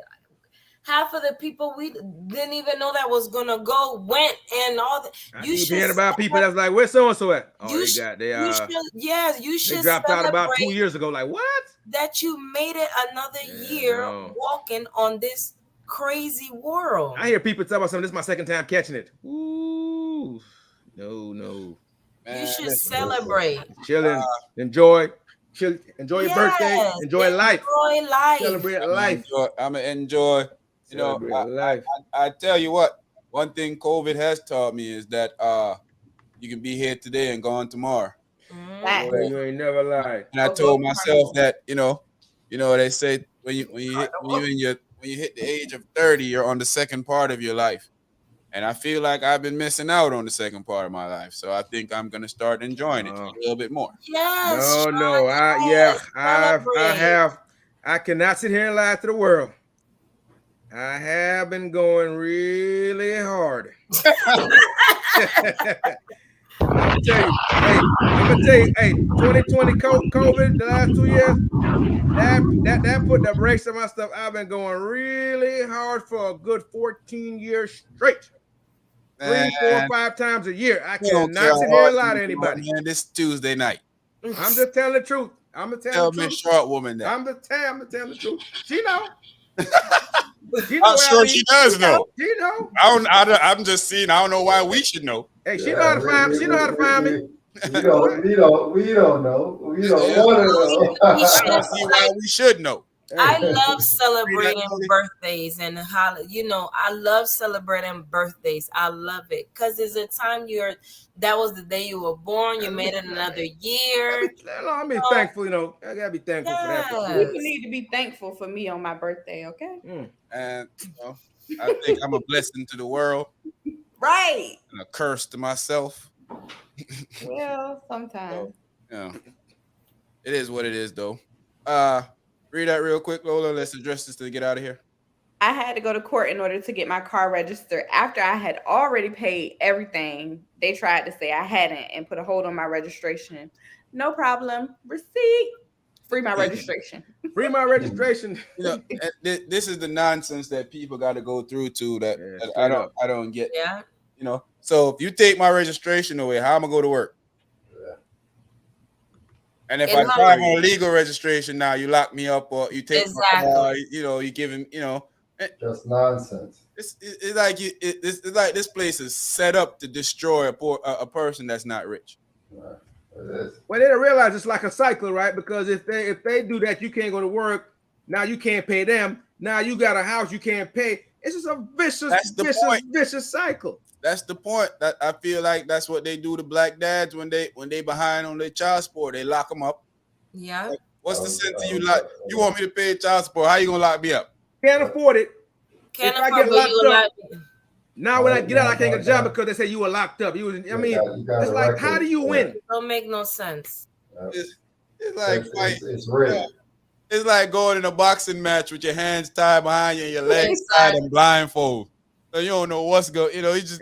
Half of the people we didn't even know that was gonna go went, and all that. You should hear about people that's like, where's so and so at? Oh, You they should dropped out about 2 celebrate years ago. Like what? that you made it another year walking on this crazy world. I hear people talk about something. This is my second time catching it. Ooh, no. Man, you should celebrate. Chilling, enjoy your birthday, enjoy life. Enjoy life. Celebrate life. I'm gonna enjoy. I tell you what. One thing COVID has taught me is that you can be here today and gone tomorrow. You ain't never lied. And I told myself that they say when you hit the age of 30, you're on the second part of your life. And I feel like I've been missing out on the second part of my life. So I think I'm gonna start enjoying it a little bit more. Yes. No. I cannot sit here and lie to the world. I have been going really hard. I'm gonna tell you, 2020 COVID, the last 2 years, that put the brakes on my stuff. I've been going really hard for a good 14 years straight. 3, 4, 5 times a year. I cannot sit here and lie to anybody. Man, this Tuesday night. I'm just telling the truth. I'm gonna tell the truth. Short woman that. I'm gonna tell the truth. She know. I'm sure she does know. She know. I'm just seeing. I don't know why we should know. Hey, she know how to find. She know how to find me. We don't know. We don't want to know. I don't see why we should know. I love celebrating birthdays and I love celebrating birthdays. I love it because it's a time that was the day you were born. You made it another year. I'm thankful. I gotta be thankful for that. People need to be thankful for me on my birthday, okay? And I think I'm a blessing to the world, right? And a curse to myself. Well, sometimes. It is what it is, though. Read that real quick, Lola. Let's address this to get out of here. I had to go to court in order to get my car registered. After I had already paid everything, they tried to say I hadn't and put a hold on my registration. No problem. Receipt. Free my registration. Free my registration. This is the nonsense that people got to go through too. That I don't get. Yeah. So if you take my registration away, how am I going to work? And if I drive on legal registration now, you lock me up or you take my car, you give him, just nonsense. It's like this place is set up to destroy a person that's not rich. It is. Well, they don't realize it's like a cycle, right? Because if they do that, you can't go to work. Now you can't pay them. Now you got a house you can't pay. It's just a vicious cycle. That's the point. That I feel like that's what they do to black dads when they behind on their child support. They lock them up. Yeah. Like, what's the sense of you want me to pay child support? How you gonna lock me up? Can't afford it. Can't afford it. Now when I get out, I can't get a job because they say you were locked up. It's like, how do you win? Don't make no sense. It's like it's rigged. It's like going in a boxing match with your hands tied behind you and your legs tied and blindfold. So you don't know what's going. You just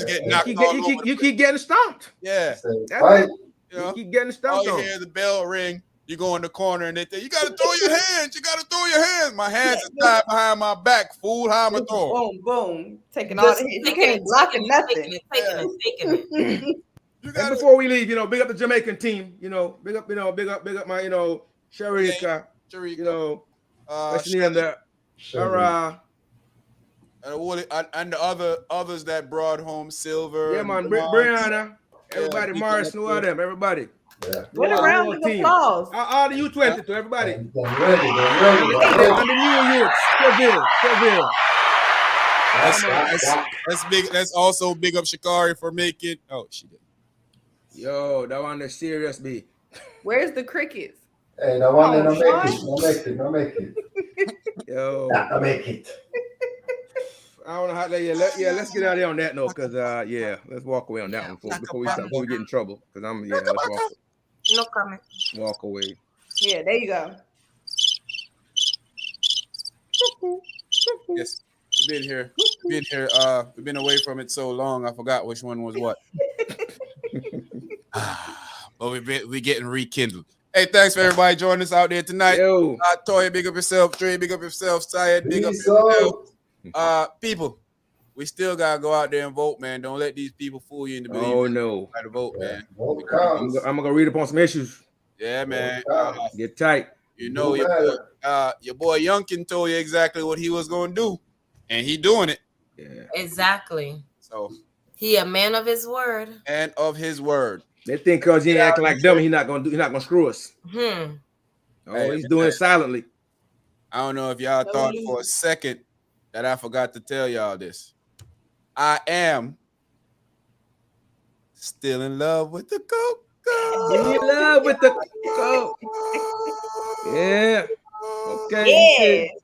get knocked off. You keep getting stomped. Yeah, right. You keep getting stomped. All you hear the bell ring. You go in the corner and they say, "You got to throw your hands. You got to throw your hands." My hands are tied behind my back. Fool, how am I throwing? Boom, boom, taking all the hits. You can't block nothing. Taking it. And before we leave, big up the Jamaican team. Big up my Sharika. Especially in the and the others that brought home silver. Yeah, man, Brianna, everybody, Morris, who are them? Everybody. Yeah. What a round of applause. All the U20 to everybody. They're ready. They're ready. And the new youths. Seville. That's big. That's also big up Shikari for making. Oh, she did. Yo, that one the serious B. Where's the crickets? Hey, that one don't Sean. make it. Yo, Not make it. I don't know how they. Let's get out of here on that note, cause let's walk away on that one before we get in trouble. Cause let's walk. No comment. Walk away. Yeah, there you go. Yes, we've been here. We've been away from it so long. I forgot which one was what. But we getting rekindled. Hey, thanks for everybody joining us out there tonight. Yo, Toya, big up yourself. Trey, big up yourself. Syed, big up yourself. People, we still gotta go out there and vote, man. Don't let these people fool you into believing. Oh no, to vote, man. I'm gonna go read up on some issues. Yeah, man. Get tight. You know, your boy Youngkin told you exactly what he was gonna do, and he doing it. Yeah, Exactly. So he a man of his word. And of his word. They think because he ain't acting like dummy, he's not gonna screw us. Hmm. Oh, he's doing it silently. I don't know if y'all thought for a second that I forgot to tell y'all this. I am still in love with the Coke. In love with the Coke. Yeah. Okay. Yeah.